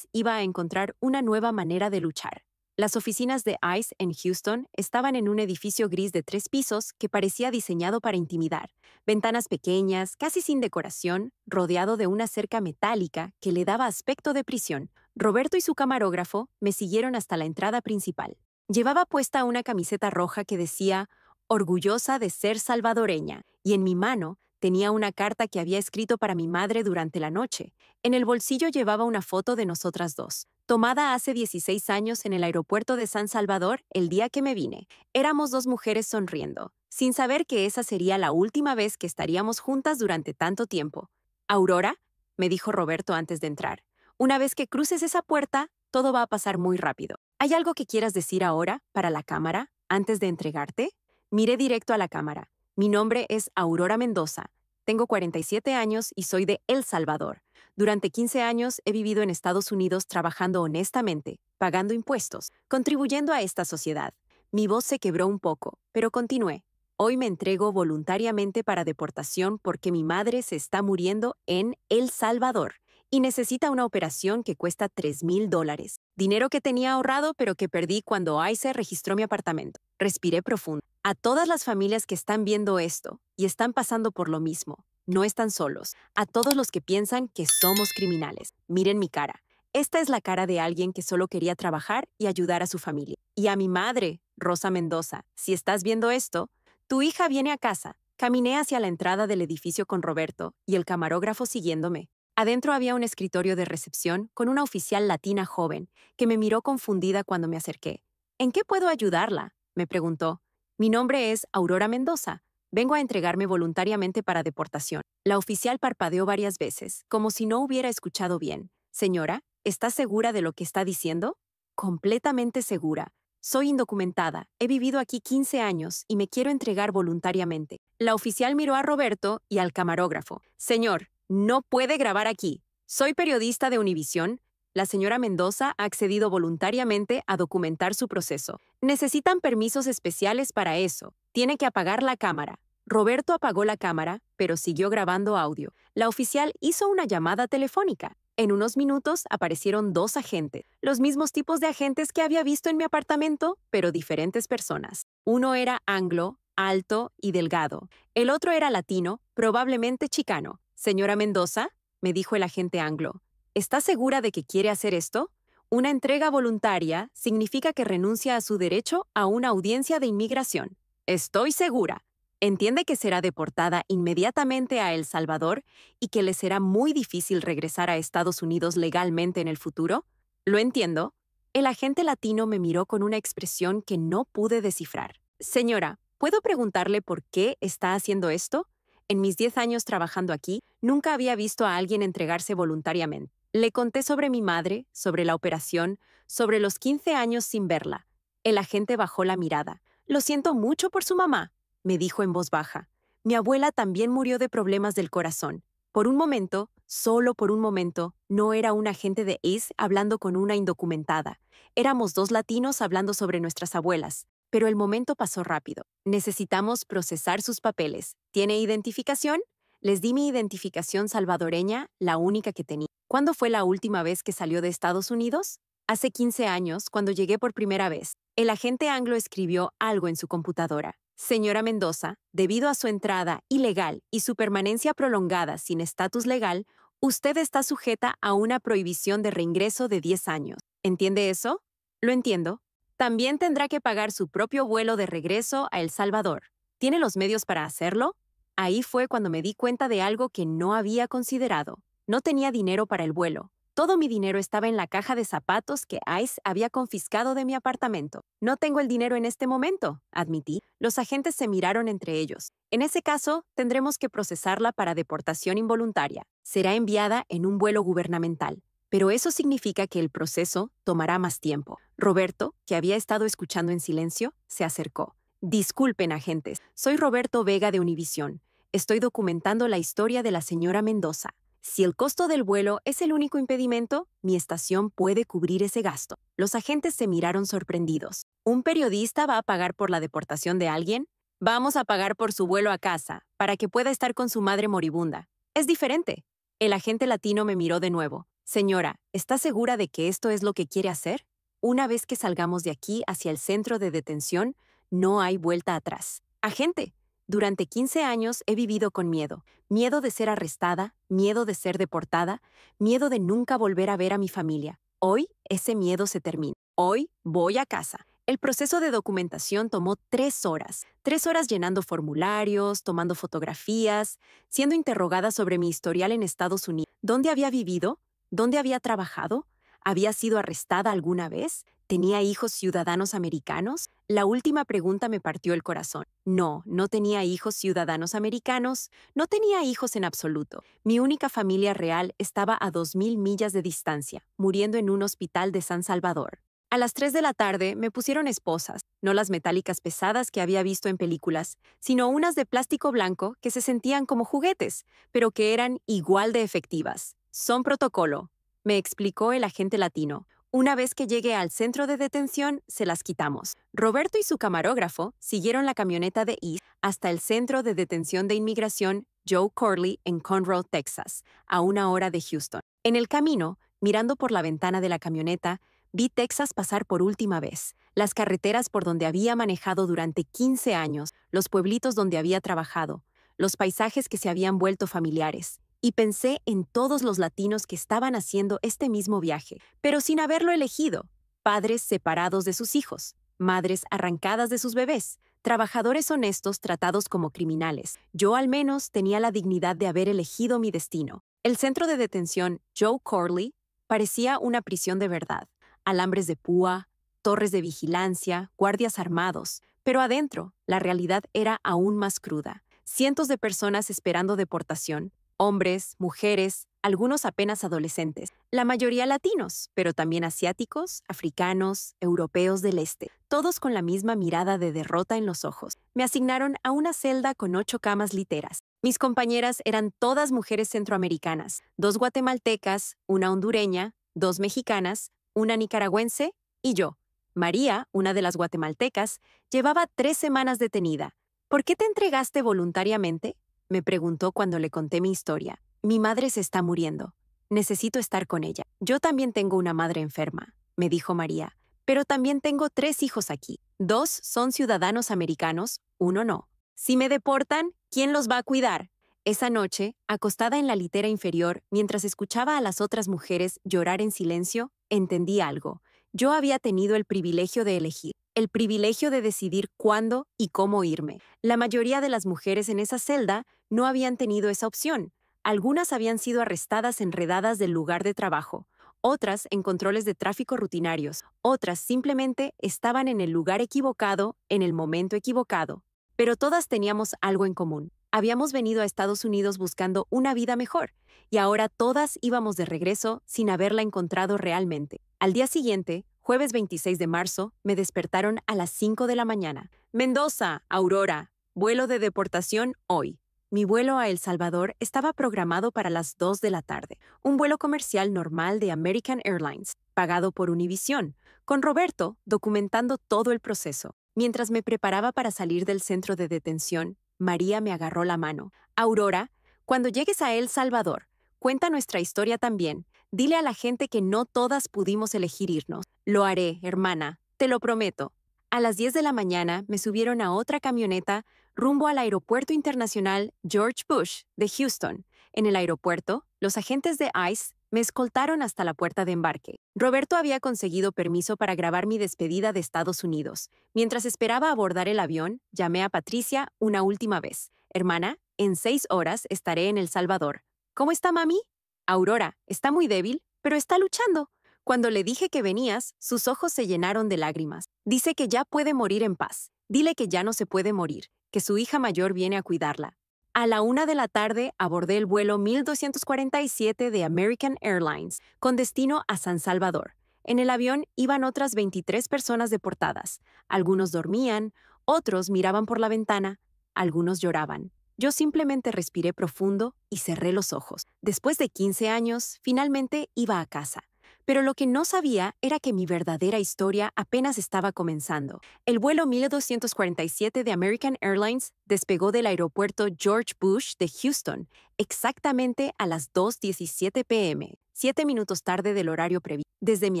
iba a encontrar una nueva manera de luchar. Las oficinas de ICE en Houston estaban en un edificio gris de 3 pisos que parecía diseñado para intimidar. Ventanas pequeñas, casi sin decoración, rodeado de una cerca metálica que le daba aspecto de prisión. Roberto y su camarógrafo me siguieron hasta la entrada principal. Llevaba puesta una camiseta roja que decía «Orgullosa de ser salvadoreña», y en mi mano tenía una carta que había escrito para mi madre durante la noche. En el bolsillo llevaba una foto de nosotras dos, tomada hace 16 años en el aeropuerto de San Salvador el día que me vine. Éramos dos mujeres sonriendo, sin saber que esa sería la última vez que estaríamos juntas durante tanto tiempo. «Aurora», me dijo Roberto antes de entrar, «una vez que cruces esa puerta, todo va a pasar muy rápido. ¿Hay algo que quieras decir ahora, para la cámara, antes de entregarte?» Miré directo a la cámara. Mi nombre es Aurora Mendoza. Tengo 47 años y soy de El Salvador. Durante 15 años he vivido en Estados Unidos trabajando honestamente, pagando impuestos, contribuyendo a esta sociedad. Mi voz se quebró un poco, pero continué. Hoy me entrego voluntariamente para deportación porque mi madre se está muriendo en El Salvador y necesita una operación que cuesta $3,000. Dinero que tenía ahorrado pero que perdí cuando ICE registró mi apartamento. Respiré profundo. A todas las familias que están viendo esto y están pasando por lo mismo, no están solos. A todos los que piensan que somos criminales, miren mi cara. Esta es la cara de alguien que solo quería trabajar y ayudar a su familia. Y a mi madre, Rosa Mendoza, si estás viendo esto, tu hija viene a casa. Caminé hacia la entrada del edificio con Roberto y el camarógrafo siguiéndome. Adentro había un escritorio de recepción con una oficial latina joven que me miró confundida cuando me acerqué. «¿En qué puedo ayudarla?», me preguntó. «Mi nombre es Aurora Mendoza. Vengo a entregarme voluntariamente para deportación». La oficial parpadeó varias veces, como si no hubiera escuchado bien. «Señora, ¿está segura de lo que está diciendo?» «Completamente segura. Soy indocumentada. He vivido aquí 15 años y me quiero entregar voluntariamente». La oficial miró a Roberto y al camarógrafo. «Señor, no puede grabar aquí. Soy periodista de Univisión. La señora Mendoza ha accedido voluntariamente a documentar su proceso. Necesitan permisos especiales para eso. Tiene que apagar la cámara». Roberto apagó la cámara, pero siguió grabando audio. La oficial hizo una llamada telefónica. En unos minutos aparecieron 2 agentes, los mismos tipos de agentes que había visto en mi apartamento, pero diferentes personas. Uno era anglo, alto y delgado. El otro era latino, probablemente chicano. «Señora Mendoza», me dijo el agente anglo, ¿está segura de que quiere hacer esto? Una entrega voluntaria significa que renuncia a su derecho a una audiencia de inmigración. «Estoy segura». ¿Entiende que será deportada inmediatamente a El Salvador y que le será muy difícil regresar a Estados Unidos legalmente en el futuro? «Lo entiendo». El agente latino me miró con una expresión que no pude descifrar. «Señora, ¿puedo preguntarle por qué está haciendo esto? En mis 10 años trabajando aquí, nunca había visto a alguien entregarse voluntariamente». Le conté sobre mi madre, sobre la operación, sobre los 15 años sin verla. El agente bajó la mirada. «Lo siento mucho por su mamá», me dijo en voz baja. «Mi abuela también murió de problemas del corazón». Por un momento, solo por un momento, no era un agente de ICE hablando con una indocumentada. Éramos 2 latinos hablando sobre nuestras abuelas. Pero el momento pasó rápido. «Necesitamos procesar sus papeles. ¿Tiene identificación?». Les di mi identificación salvadoreña, la única que tenía. «¿Cuándo fue la última vez que salió de Estados Unidos?». «Hace 15 años, cuando llegué por primera vez». El agente anglo escribió algo en su computadora. «Señora Mendoza, debido a su entrada ilegal y su permanencia prolongada sin estatus legal, usted está sujeta a una prohibición de reingreso de 10 años. ¿Entiende eso?». «Lo entiendo». «También tendrá que pagar su propio vuelo de regreso a El Salvador. ¿Tiene los medios para hacerlo?». Ahí fue cuando me di cuenta de algo que no había considerado. No tenía dinero para el vuelo. Todo mi dinero estaba en la caja de zapatos que ICE había confiscado de mi apartamento. «No tengo el dinero en este momento», admití. Los agentes se miraron entre ellos. «En ese caso, tendremos que procesarla para deportación involuntaria. Será enviada en un vuelo gubernamental. Pero eso significa que el proceso tomará más tiempo». Roberto, que había estado escuchando en silencio, se acercó. «Disculpen, agentes. Soy Roberto Vega de Univisión. Estoy documentando la historia de la señora Mendoza. Si el costo del vuelo es el único impedimento, mi estación puede cubrir ese gasto. Los agentes se miraron sorprendidos. ¿Un periodista va a pagar por la deportación de alguien? Vamos a pagar por su vuelo a casa, para que pueda estar con su madre moribunda. Es diferente. El agente latino me miró de nuevo. Señora, ¿está segura de que esto es lo que quiere hacer? Una vez que salgamos de aquí hacia el centro de detención, no hay vuelta atrás. Agente, durante 15 años he vivido con miedo. Miedo de ser arrestada, miedo de ser deportada, miedo de nunca volver a ver a mi familia. Hoy ese miedo se termina. Hoy voy a casa. El proceso de documentación tomó 3 horas. 3 horas llenando formularios, tomando fotografías, siendo interrogada sobre mi historial en Estados Unidos. ¿Dónde había vivido? ¿Dónde había trabajado? ¿Había sido arrestada alguna vez? ¿Tenía hijos ciudadanos americanos? La última pregunta me partió el corazón. No, no tenía hijos ciudadanos americanos, no tenía hijos en absoluto. Mi única familia real estaba a 2.000 millas de distancia, muriendo en un hospital de San Salvador. A las 3 de la tarde me pusieron esposas, no las metálicas pesadas que había visto en películas, sino unas de plástico blanco que se sentían como juguetes, pero que eran igual de efectivas. Son protocolo, me explicó el agente latino. Una vez que llegue al centro de detención, se las quitamos. Roberto y su camarógrafo siguieron la camioneta de East hasta el centro de detención de inmigración Joe Corley en Conroe, Texas, a 1 hora de Houston. En el camino, mirando por la ventana de la camioneta, vi Texas pasar por última vez, las carreteras por donde había manejado durante 15 años, los pueblitos donde había trabajado, los paisajes que se habían vuelto familiares. Y pensé en todos los latinos que estaban haciendo este mismo viaje, pero sin haberlo elegido. Padres separados de sus hijos, madres arrancadas de sus bebés, trabajadores honestos tratados como criminales. Yo al menos tenía la dignidad de haber elegido mi destino. El centro de detención Joe Corley parecía una prisión de verdad. Alambres de púa, torres de vigilancia, guardias armados. Pero adentro, la realidad era aún más cruda. Cientos de personas esperando deportación. Hombres, mujeres, algunos apenas adolescentes, la mayoría latinos, pero también asiáticos, africanos, europeos del este, todos con la misma mirada de derrota en los ojos. Me asignaron a una celda con 8 camas literas. Mis compañeras eran todas mujeres centroamericanas, 2 guatemaltecas, una hondureña, 2 mexicanas, una nicaragüense y yo. María, una de las guatemaltecas, llevaba 3 semanas detenida. ¿Por qué te entregaste voluntariamente?, me preguntó cuando le conté mi historia. Mi madre se está muriendo. Necesito estar con ella. Yo también tengo una madre enferma, me dijo María, pero también tengo 3 hijos aquí. 2 son ciudadanos americanos, 1 no. Si me deportan, ¿quién los va a cuidar? Esa noche, acostada en la litera inferior, mientras escuchaba a las otras mujeres llorar en silencio, entendí algo. Yo había tenido el privilegio de elegir, el privilegio de decidir cuándo y cómo irme. La mayoría de las mujeres en esa celda no habían tenido esa opción. Algunas habían sido arrestadas enredadas del lugar de trabajo, otras en controles de tráfico rutinarios, otras simplemente estaban en el lugar equivocado, en el momento equivocado. Pero todas teníamos algo en común. Habíamos venido a Estados Unidos buscando una vida mejor, y ahora todas íbamos de regreso sin haberla encontrado realmente. Al día siguiente, jueves 26 de marzo, me despertaron a las 5 de la mañana. Mendoza, Aurora, vuelo de deportación hoy. Mi vuelo a El Salvador estaba programado para las 2 de la tarde, un vuelo comercial normal de American Airlines, pagado por Univision, con Roberto documentando todo el proceso. Mientras me preparaba para salir del centro de detención, María me agarró la mano. Aurora, cuando llegues a El Salvador, cuenta nuestra historia también. Dile a la gente que no todas pudimos elegir irnos. Lo haré, hermana, te lo prometo. A las 10 de la mañana me subieron a otra camioneta rumbo al Aeropuerto Internacional George Bush de Houston. En el aeropuerto, los agentes de ICE me escoltaron hasta la puerta de embarque. Roberto había conseguido permiso para grabar mi despedida de Estados Unidos. Mientras esperaba abordar el avión, llamé a Patricia una última vez. Hermana, en 6 horas estaré en El Salvador. ¿Cómo está mami? Aurora, está muy débil, pero está luchando. Cuando le dije que venías, sus ojos se llenaron de lágrimas. Dice que ya puede morir en paz. Dile que ya no se puede morir, que su hija mayor viene a cuidarla. A la 1 de la tarde abordé el vuelo 1247 de American Airlines, con destino a San Salvador. En el avión iban otras 23 personas deportadas. Algunos dormían, otros miraban por la ventana, algunos lloraban. Yo simplemente respiré profundo y cerré los ojos. Después de 15 años, finalmente iba a casa. Pero lo que no sabía era que mi verdadera historia apenas estaba comenzando. El vuelo 1247 de American Airlines despegó del aeropuerto George Bush de Houston exactamente a las 2:17 p.m., 7 minutos tarde del horario previsto. Desde mi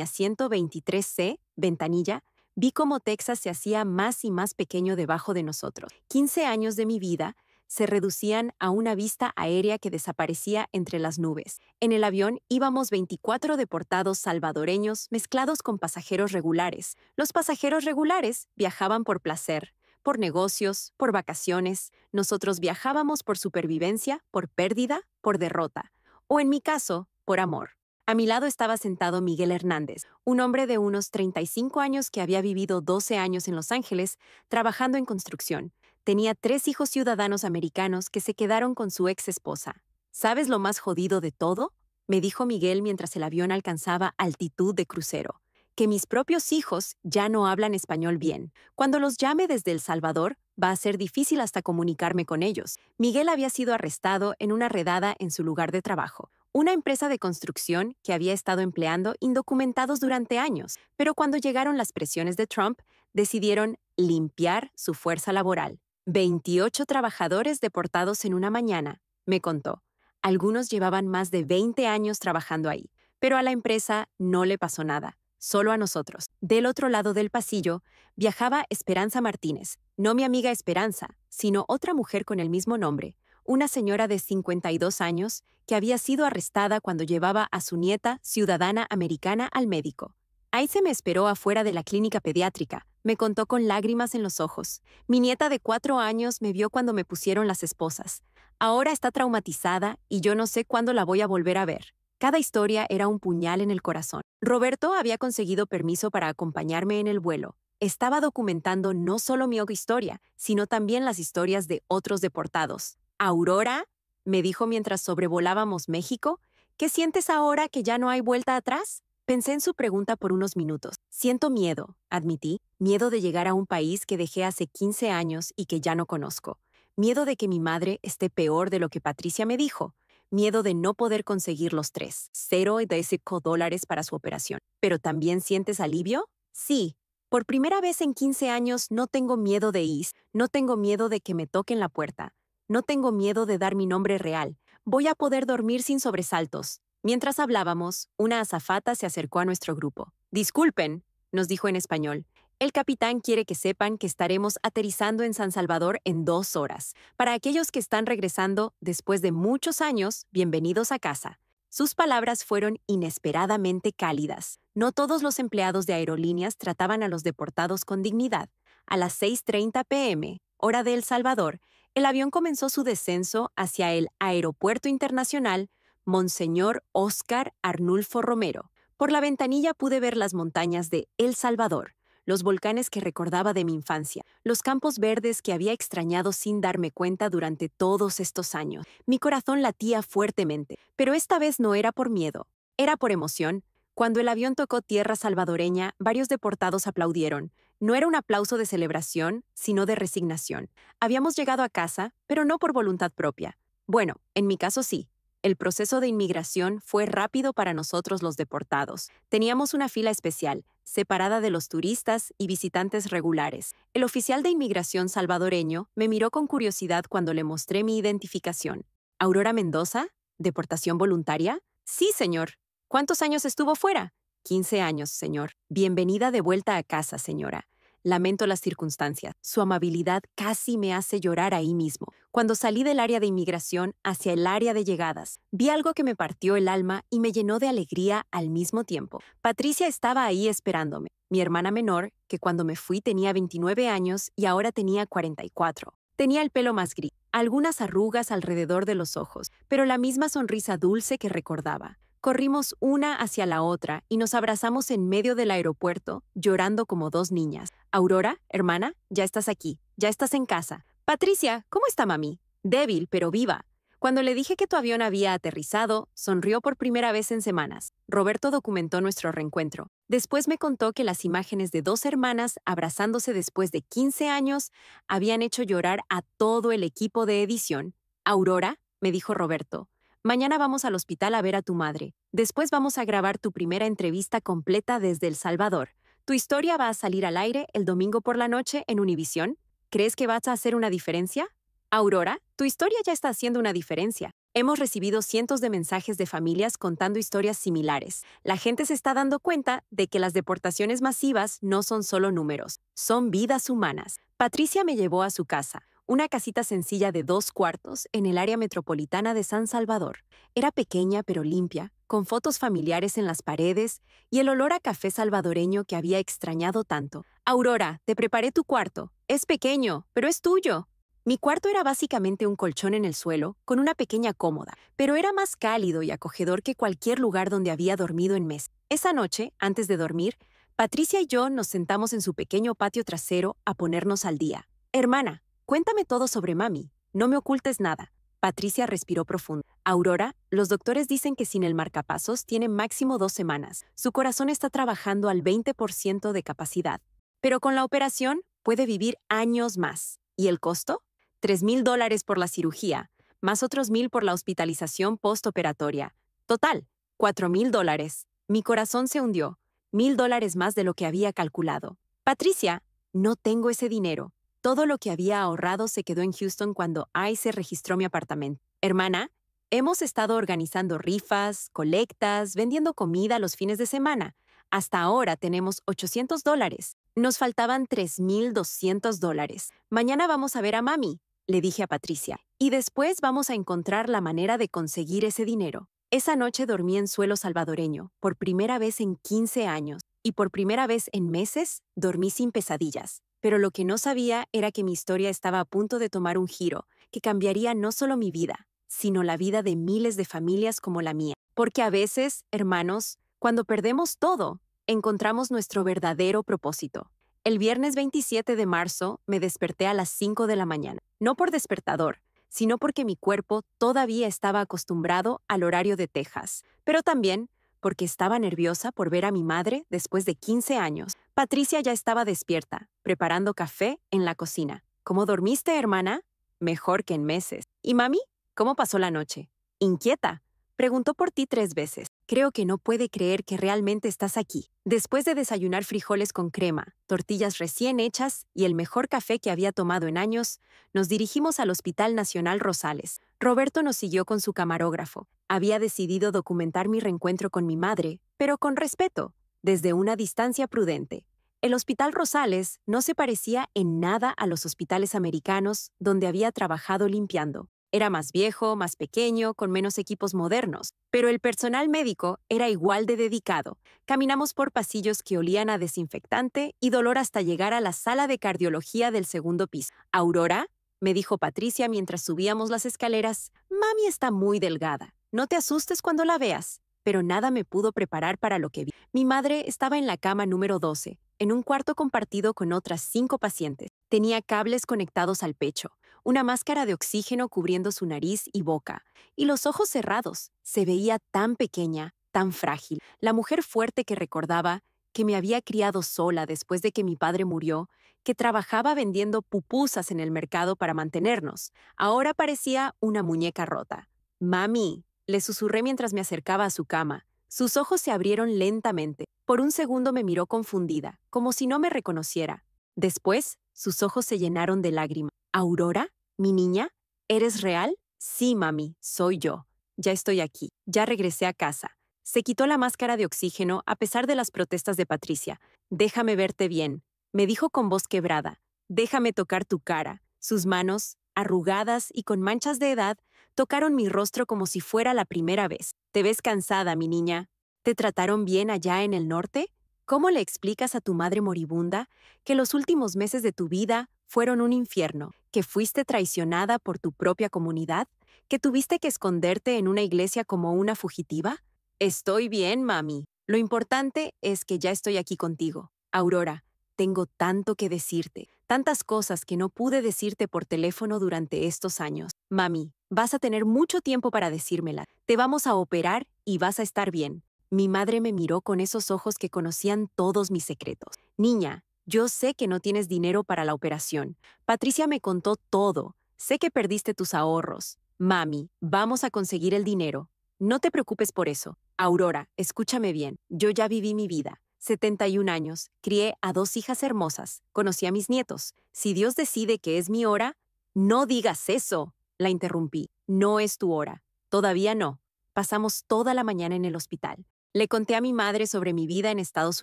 asiento 23C, ventanilla, vi cómo Texas se hacía más y más pequeño debajo de nosotros. 15 años de mi vida se reducían a una vista aérea que desaparecía entre las nubes. En el avión íbamos 24 deportados salvadoreños mezclados con pasajeros regulares. Los pasajeros regulares viajaban por placer, por negocios, por vacaciones. Nosotros viajábamos por supervivencia, por pérdida, por derrota. O en mi caso, por amor. A mi lado estaba sentado Miguel Hernández, un hombre de unos 35 años que había vivido 12 años en Los Ángeles trabajando en construcción. Tenía 3 hijos ciudadanos americanos que se quedaron con su ex esposa. ¿Sabes lo más jodido de todo? Me dijo Miguel mientras el avión alcanzaba altitud de crucero. Que mis propios hijos ya no hablan español bien. Cuando los llame desde El Salvador, va a ser difícil hasta comunicarme con ellos. Miguel había sido arrestado en una redada en su lugar de trabajo, una empresa de construcción que había estado empleando indocumentados durante años, pero cuando llegaron las presiones de Trump, decidieron limpiar su fuerza laboral. 28 trabajadores deportados en una mañana, me contó. Algunos llevaban más de 20 años trabajando ahí, pero a la empresa no le pasó nada, solo a nosotros. Del otro lado del pasillo viajaba Esperanza Martínez, no mi amiga Esperanza, sino otra mujer con el mismo nombre, una señora de 52 años que había sido arrestada cuando llevaba a su nieta, ciudadana americana, al médico. Ahí se me esperó afuera de la clínica pediátrica. Me contó con lágrimas en los ojos. Mi nieta de 4 años me vio cuando me pusieron las esposas. Ahora está traumatizada y yo no sé cuándo la voy a volver a ver. Cada historia era un puñal en el corazón. Roberto había conseguido permiso para acompañarme en el vuelo. Estaba documentando no solo mi historia, sino también las historias de otros deportados. «Aurora», me dijo mientras sobrevolábamos México, «¿qué sientes ahora que ya no hay vuelta atrás?» Pensé en su pregunta por unos minutos. Siento miedo, admití. Miedo de llegar a un país que dejé hace 15 años y que ya no conozco. Miedo de que mi madre esté peor de lo que Patricia me dijo. Miedo de no poder conseguir los $0.5 para su operación. ¿Pero también sientes alivio? Sí. Por primera vez en 15 años no tengo miedo de ir. No tengo miedo de que me toquen la puerta. No tengo miedo de dar mi nombre real. Voy a poder dormir sin sobresaltos. Mientras hablábamos, una azafata se acercó a nuestro grupo. «Disculpen», nos dijo en español. «El capitán quiere que sepan que estaremos aterrizando en San Salvador en 2 horas. Para aquellos que están regresando después de muchos años, bienvenidos a casa». Sus palabras fueron inesperadamente cálidas. No todos los empleados de aerolíneas trataban a los deportados con dignidad. A las 6:30 p.m., hora de El Salvador, el avión comenzó su descenso hacia el Aeropuerto Internacional Monseñor Óscar Arnulfo Romero. Por la ventanilla pude ver las montañas de El Salvador, los volcanes que recordaba de mi infancia, los campos verdes que había extrañado sin darme cuenta durante todos estos años. Mi corazón latía fuertemente, pero esta vez no era por miedo, era por emoción. Cuando el avión tocó tierra salvadoreña, varios deportados aplaudieron. No era un aplauso de celebración, sino de resignación. Habíamos llegado a casa, pero no por voluntad propia. Bueno, en mi caso sí. El proceso de inmigración fue rápido para nosotros los deportados. Teníamos una fila especial, separada de los turistas y visitantes regulares. El oficial de inmigración salvadoreño me miró con curiosidad cuando le mostré mi identificación. «¿Aurora Mendoza? ¿Deportación voluntaria?» «Sí, señor». «¿Cuántos años estuvo fuera?» 15 años, señor. Bienvenida de vuelta a casa, señora. Lamento las circunstancias. Su amabilidad casi me hace llorar ahí mismo. Cuando salí del área de inmigración hacia el área de llegadas, vi algo que me partió el alma y me llenó de alegría al mismo tiempo. Patricia estaba ahí esperándome, mi hermana menor, que cuando me fui tenía 29 años y ahora tenía 44. Tenía el pelo más gris, algunas arrugas alrededor de los ojos, pero la misma sonrisa dulce que recordaba. Corrimos una hacia la otra y nos abrazamos en medio del aeropuerto, llorando como 2 niñas. «Aurora, hermana, ya estás aquí, ya estás en casa». «Patricia, ¿cómo está mami?» «Débil, pero viva». Cuando le dije que tu avión había aterrizado, sonrió por primera vez en semanas. Roberto documentó nuestro reencuentro. Después me contó que las imágenes de dos hermanas abrazándose después de 15 años habían hecho llorar a todo el equipo de edición. Aurora, me dijo Roberto, mañana vamos al hospital a ver a tu madre. Después vamos a grabar tu primera entrevista completa desde El Salvador. Tu historia va a salir al aire el domingo por la noche en Univisión. ¿Crees que vas a hacer una diferencia? Aurora, tu historia ya está haciendo una diferencia. Hemos recibido cientos de mensajes de familias contando historias similares. La gente se está dando cuenta de que las deportaciones masivas no son solo números, son vidas humanas. Patricia me llevó a su casa, una casita sencilla de 2 cuartos en el área metropolitana de San Salvador. Era pequeña pero limpia, con fotos familiares en las paredes y el olor a café salvadoreño que había extrañado tanto. Aurora, te preparé tu cuarto. Es pequeño, pero es tuyo. Mi cuarto era básicamente un colchón en el suelo, con una pequeña cómoda, pero era más cálido y acogedor que cualquier lugar donde había dormido en meses. Esa noche, antes de dormir, Patricia y yo nos sentamos en su pequeño patio trasero a ponernos al día. Hermana, cuéntame todo sobre mami. No me ocultes nada. Patricia respiró profundo. Aurora, los doctores dicen que sin el marcapasos tiene máximo 2 semanas. Su corazón está trabajando al 20% de capacidad. Pero con la operación puede vivir años más. ¿Y el costo? $3,000 por la cirugía, más otros 1,000 por la hospitalización postoperatoria. Total, $4,000. Mi corazón se hundió. $1,000 más de lo que había calculado. Patricia, no tengo ese dinero. Todo lo que había ahorrado se quedó en Houston cuando ICE registró mi apartamento. Hermana, hemos estado organizando rifas, colectas, vendiendo comida los fines de semana. Hasta ahora tenemos $800. Nos faltaban $3,200. Mañana vamos a ver a mami, le dije a Patricia, y después vamos a encontrar la manera de conseguir ese dinero. Esa noche dormí en suelo salvadoreño, por primera vez en 15 años, y por primera vez en meses dormí sin pesadillas. Pero lo que no sabía era que mi historia estaba a punto de tomar un giro, que cambiaría no solo mi vida, sino la vida de miles de familias como la mía. Porque a veces, hermanos, cuando perdemos todo, encontramos nuestro verdadero propósito. El viernes 27 de marzo me desperté a las 5 de la mañana, no por despertador, sino porque mi cuerpo todavía estaba acostumbrado al horario de Texas, pero también porque estaba nerviosa por ver a mi madre después de 15 años. Patricia ya estaba despierta, preparando café en la cocina. ¿Cómo dormiste, hermana? Mejor que en meses. ¿Y mami? ¿Cómo pasó la noche? Inquieta. Preguntó por ti 3 veces. Creo que no puede creer que realmente estás aquí. Después de desayunar frijoles con crema, tortillas recién hechas y el mejor café que había tomado en años, nos dirigimos al Hospital Nacional Rosales. Roberto nos siguió con su camarógrafo. Había decidido documentar mi reencuentro con mi madre, pero con respeto, desde una distancia prudente. El Hospital Rosales no se parecía en nada a los hospitales americanos donde había trabajado limpiando. Era más viejo, más pequeño, con menos equipos modernos, pero el personal médico era igual de dedicado. Caminamos por pasillos que olían a desinfectante y dolor hasta llegar a la sala de cardiología del 2º piso. Aurora, me dijo Patricia mientras subíamos las escaleras, mami está muy delgada. No te asustes cuando la veas. Pero nada me pudo preparar para lo que vi. Mi madre estaba en la cama número 12, en un cuarto compartido con otras 5 pacientes. Tenía cables conectados al pecho, una máscara de oxígeno cubriendo su nariz y boca, y los ojos cerrados. Se veía tan pequeña, tan frágil. La mujer fuerte que recordaba, que me había criado sola después de que mi padre murió, que trabajaba vendiendo pupusas en el mercado para mantenernos, ahora parecía una muñeca rota. Mami, le susurré mientras me acercaba a su cama. Sus ojos se abrieron lentamente. Por un segundo me miró confundida, como si no me reconociera. Después, sus ojos se llenaron de lágrimas. ¿Aurora? ¿Mi niña? ¿Eres real? Sí, mami, soy yo. Ya estoy aquí. Ya regresé a casa. Se quitó la máscara de oxígeno a pesar de las protestas de Patricia. Déjame verte bien, me dijo con voz quebrada. Déjame tocar tu cara. Sus manos, arrugadas y con manchas de edad, tocaron mi rostro como si fuera la primera vez. Te ves cansada, mi niña. ¿Te trataron bien allá en el norte? ¿Cómo le explicas a tu madre moribunda que los últimos meses de tu vida fueron un infierno, que fuiste traicionada por tu propia comunidad, que tuviste que esconderte en una iglesia como una fugitiva? Estoy bien, mami. Lo importante es que ya estoy aquí contigo. Aurora, tengo tanto que decirte, tantas cosas que no pude decirte por teléfono durante estos años. Mami, vas a tener mucho tiempo para decírmela. Te vamos a operar y vas a estar bien. Mi madre me miró con esos ojos que conocían todos mis secretos. Niña, yo sé que no tienes dinero para la operación. Patricia me contó todo. Sé que perdiste tus ahorros. Mami, vamos a conseguir el dinero. No te preocupes por eso. Aurora, escúchame bien. Yo ya viví mi vida. 71 años, crié a 2 hijas hermosas, conocí a mis nietos. Si Dios decide que es mi hora, no digas eso, la interrumpí. No es tu hora. Todavía no. Pasamos toda la mañana en el hospital. Le conté a mi madre sobre mi vida en Estados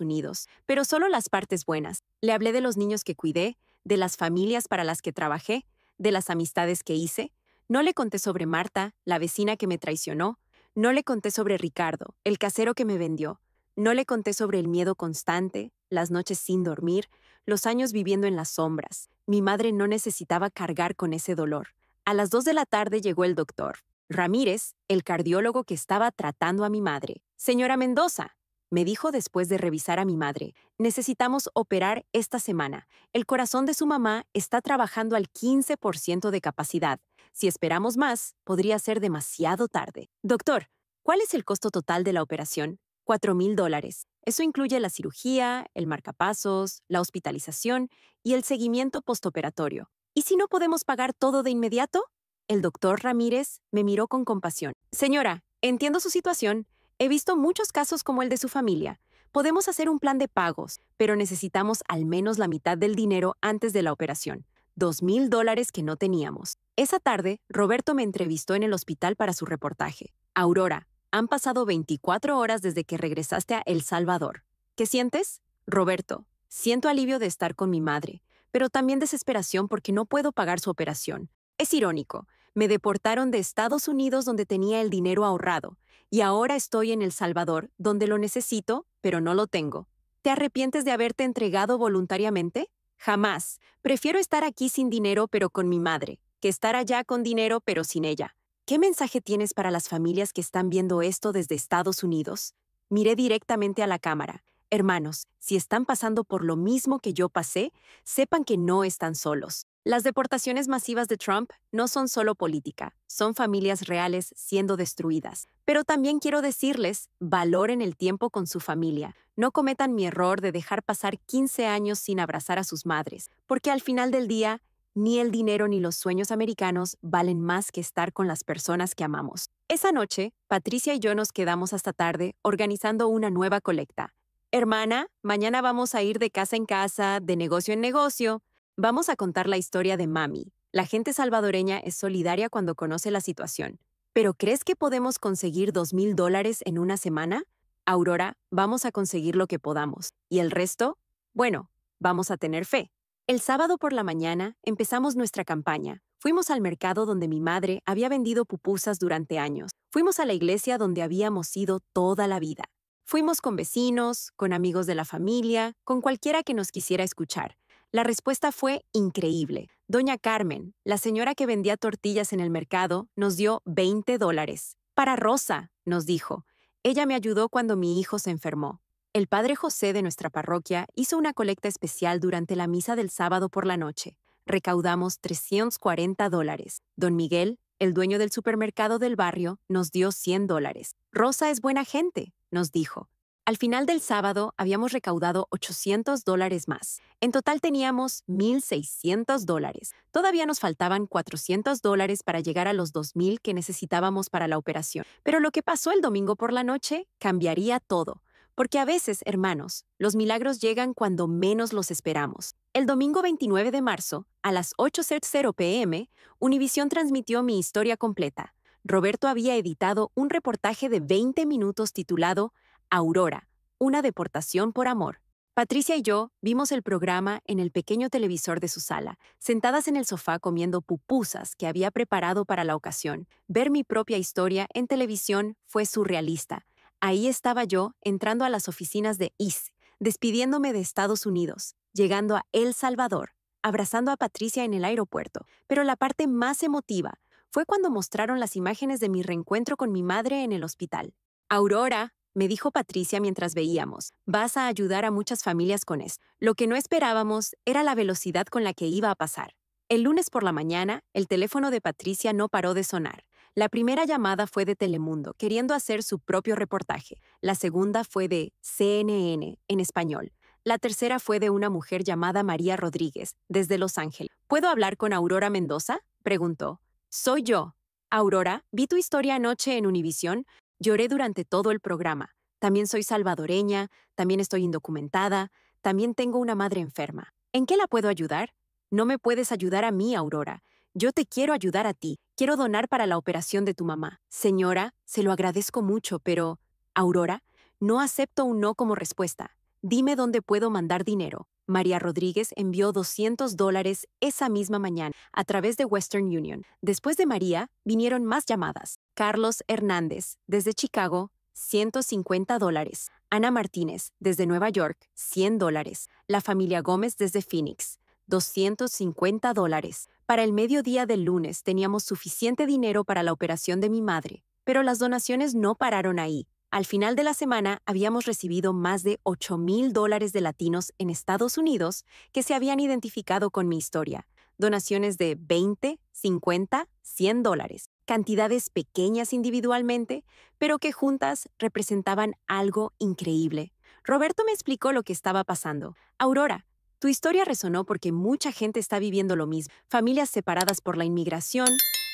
Unidos, pero solo las partes buenas. Le hablé de los niños que cuidé, de las familias para las que trabajé, de las amistades que hice. No le conté sobre Marta, la vecina que me traicionó. No le conté sobre Ricardo, el casero que me vendió. No le conté sobre el miedo constante, las noches sin dormir, los años viviendo en las sombras. Mi madre no necesitaba cargar con ese dolor. A las 2 de la tarde llegó el doctor Ramírez, el cardiólogo que estaba tratando a mi madre. Señora Mendoza, me dijo después de revisar a mi madre, necesitamos operar esta semana. El corazón de su mamá está trabajando al 15% de capacidad. Si esperamos más, podría ser demasiado tarde. Doctor, ¿cuál es el costo total de la operación? $4,000. Eso incluye la cirugía, el marcapasos, la hospitalización y el seguimiento postoperatorio. ¿Y si no podemos pagar todo de inmediato? El doctor Ramírez me miró con compasión. Señora, entiendo su situación. He visto muchos casos como el de su familia. Podemos hacer un plan de pagos, pero necesitamos al menos la mitad del dinero antes de la operación. $2,000 que no teníamos. Esa tarde, Roberto me entrevistó en el hospital para su reportaje. Aurora, han pasado 24 horas desde que regresaste a El Salvador. ¿Qué sientes? Roberto, siento alivio de estar con mi madre, pero también desesperación porque no puedo pagar su operación. Es irónico, me deportaron de Estados Unidos donde tenía el dinero ahorrado, y ahora estoy en El Salvador, donde lo necesito, pero no lo tengo. ¿Te arrepientes de haberte entregado voluntariamente? Jamás. Prefiero estar aquí sin dinero pero con mi madre, que estar allá con dinero pero sin ella. ¿Qué mensaje tienes para las familias que están viendo esto desde Estados Unidos? Miré directamente a la cámara. Hermanos, si están pasando por lo mismo que yo pasé, sepan que no están solos. Las deportaciones masivas de Trump no son solo política, son familias reales siendo destruidas. Pero también quiero decirles, valoren el tiempo con su familia. No cometan mi error de dejar pasar 15 años sin abrazar a sus madres, porque al final del día, ni el dinero ni los sueños americanos valen más que estar con las personas que amamos. Esa noche, Patricia y yo nos quedamos hasta tarde organizando una nueva colecta. Hermana, mañana vamos a ir de casa en casa, de negocio en negocio. Vamos a contar la historia de Mami. La gente salvadoreña es solidaria cuando conoce la situación. ¿Pero crees que podemos conseguir $2,000 en una semana? Aurora, vamos a conseguir lo que podamos. ¿Y el resto? Bueno, vamos a tener fe. El sábado por la mañana empezamos nuestra campaña. Fuimos al mercado donde mi madre había vendido pupusas durante años. Fuimos a la iglesia donde habíamos ido toda la vida. Fuimos con vecinos, con amigos de la familia, con cualquiera que nos quisiera escuchar. La respuesta fue increíble. Doña Carmen, la señora que vendía tortillas en el mercado, nos dio $20. Para Rosa, nos dijo. Ella me ayudó cuando mi hijo se enfermó. El padre José de nuestra parroquia hizo una colecta especial durante la misa del sábado por la noche. Recaudamos $340. Don Miguel, el dueño del supermercado del barrio, nos dio $100. Rosa es buena gente, nos dijo. Al final del sábado habíamos recaudado $800 más. En total teníamos $1,600. Todavía nos faltaban $400 para llegar a los $2,000 que necesitábamos para la operación. Pero lo que pasó el domingo por la noche cambiaría todo. Porque a veces, hermanos, los milagros llegan cuando menos los esperamos. El domingo 29 de marzo, a las 8:00 p.m., Univisión transmitió mi historia completa. Roberto había editado un reportaje de 20 minutos titulado Aurora, una deportación por amor. Patricia y yo vimos el programa en el pequeño televisor de su sala, sentadas en el sofá comiendo pupusas que había preparado para la ocasión. Ver mi propia historia en televisión fue surrealista. Ahí estaba yo, entrando a las oficinas de ICE, despidiéndome de Estados Unidos, llegando a El Salvador, abrazando a Patricia en el aeropuerto. Pero la parte más emotiva fue cuando mostraron las imágenes de mi reencuentro con mi madre en el hospital. Aurora, me dijo Patricia mientras veíamos. Vas a ayudar a muchas familias con esto. Lo que no esperábamos era la velocidad con la que iba a pasar. El lunes por la mañana, el teléfono de Patricia no paró de sonar. La primera llamada fue de Telemundo, queriendo hacer su propio reportaje. La segunda fue de CNN, en español. La tercera fue de una mujer llamada María Rodríguez, desde Los Ángeles. ¿Puedo hablar con Aurora Mendoza?, preguntó. Soy yo. Aurora, vi tu historia anoche en Univisión. Lloré durante todo el programa. También soy salvadoreña, también estoy indocumentada, también tengo una madre enferma. ¿En qué la puedo ayudar? No me puedes ayudar a mí, Aurora. Yo te quiero ayudar a ti. Quiero donar para la operación de tu mamá. Señora, se lo agradezco mucho, pero... Aurora, no acepto un no como respuesta. Dime dónde puedo mandar dinero. María Rodríguez envió $200 esa misma mañana a través de Western Union. Después de María, vinieron más llamadas. Carlos Hernández, desde Chicago, $150. Ana Martínez, desde Nueva York, $100. La familia Gómez, desde Phoenix, $250. Para el mediodía del lunes teníamos suficiente dinero para la operación de mi madre, pero las donaciones no pararon ahí. Al final de la semana habíamos recibido más de $8,000 de latinos en Estados Unidos que se habían identificado con mi historia. Donaciones de $20, $50, $100. Cantidades pequeñas individualmente, pero que juntas representaban algo increíble. Roberto me explicó lo que estaba pasando. Aurora, tu historia resonó porque mucha gente está viviendo lo mismo. Familias separadas por la inmigración,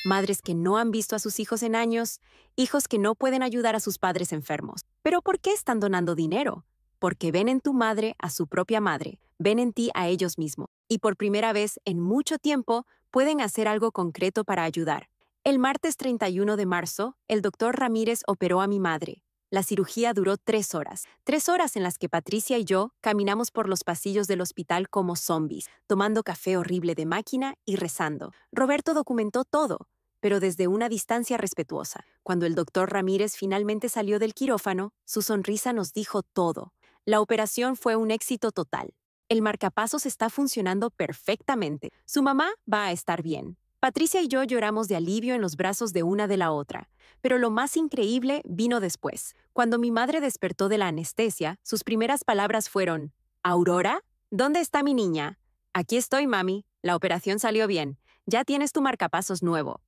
madres que no han visto a sus hijos en años, hijos que no pueden ayudar a sus padres enfermos. ¿Pero por qué están donando dinero? Porque ven en tu madre a su propia madre, ven en ti a ellos mismos. Y por primera vez en mucho tiempo pueden hacer algo concreto para ayudar. El martes 31 de marzo, el doctor Ramírez operó a mi madre. La cirugía duró 3 horas. 3 horas en las que Patricia y yo caminamos por los pasillos del hospital como zombies, tomando café horrible de máquina y rezando. Roberto documentó todo, pero desde una distancia respetuosa. Cuando el doctor Ramírez finalmente salió del quirófano, su sonrisa nos dijo todo. La operación fue un éxito total. El marcapasos está funcionando perfectamente. Su mamá va a estar bien. Patricia y yo lloramos de alivio en los brazos de una de la otra. Pero lo más increíble vino después. Cuando mi madre despertó de la anestesia, sus primeras palabras fueron: «¿Aurora? ¿Dónde está mi niña?» «Aquí estoy, mami. La operación salió bien. Ya tienes tu marcapasos nuevo».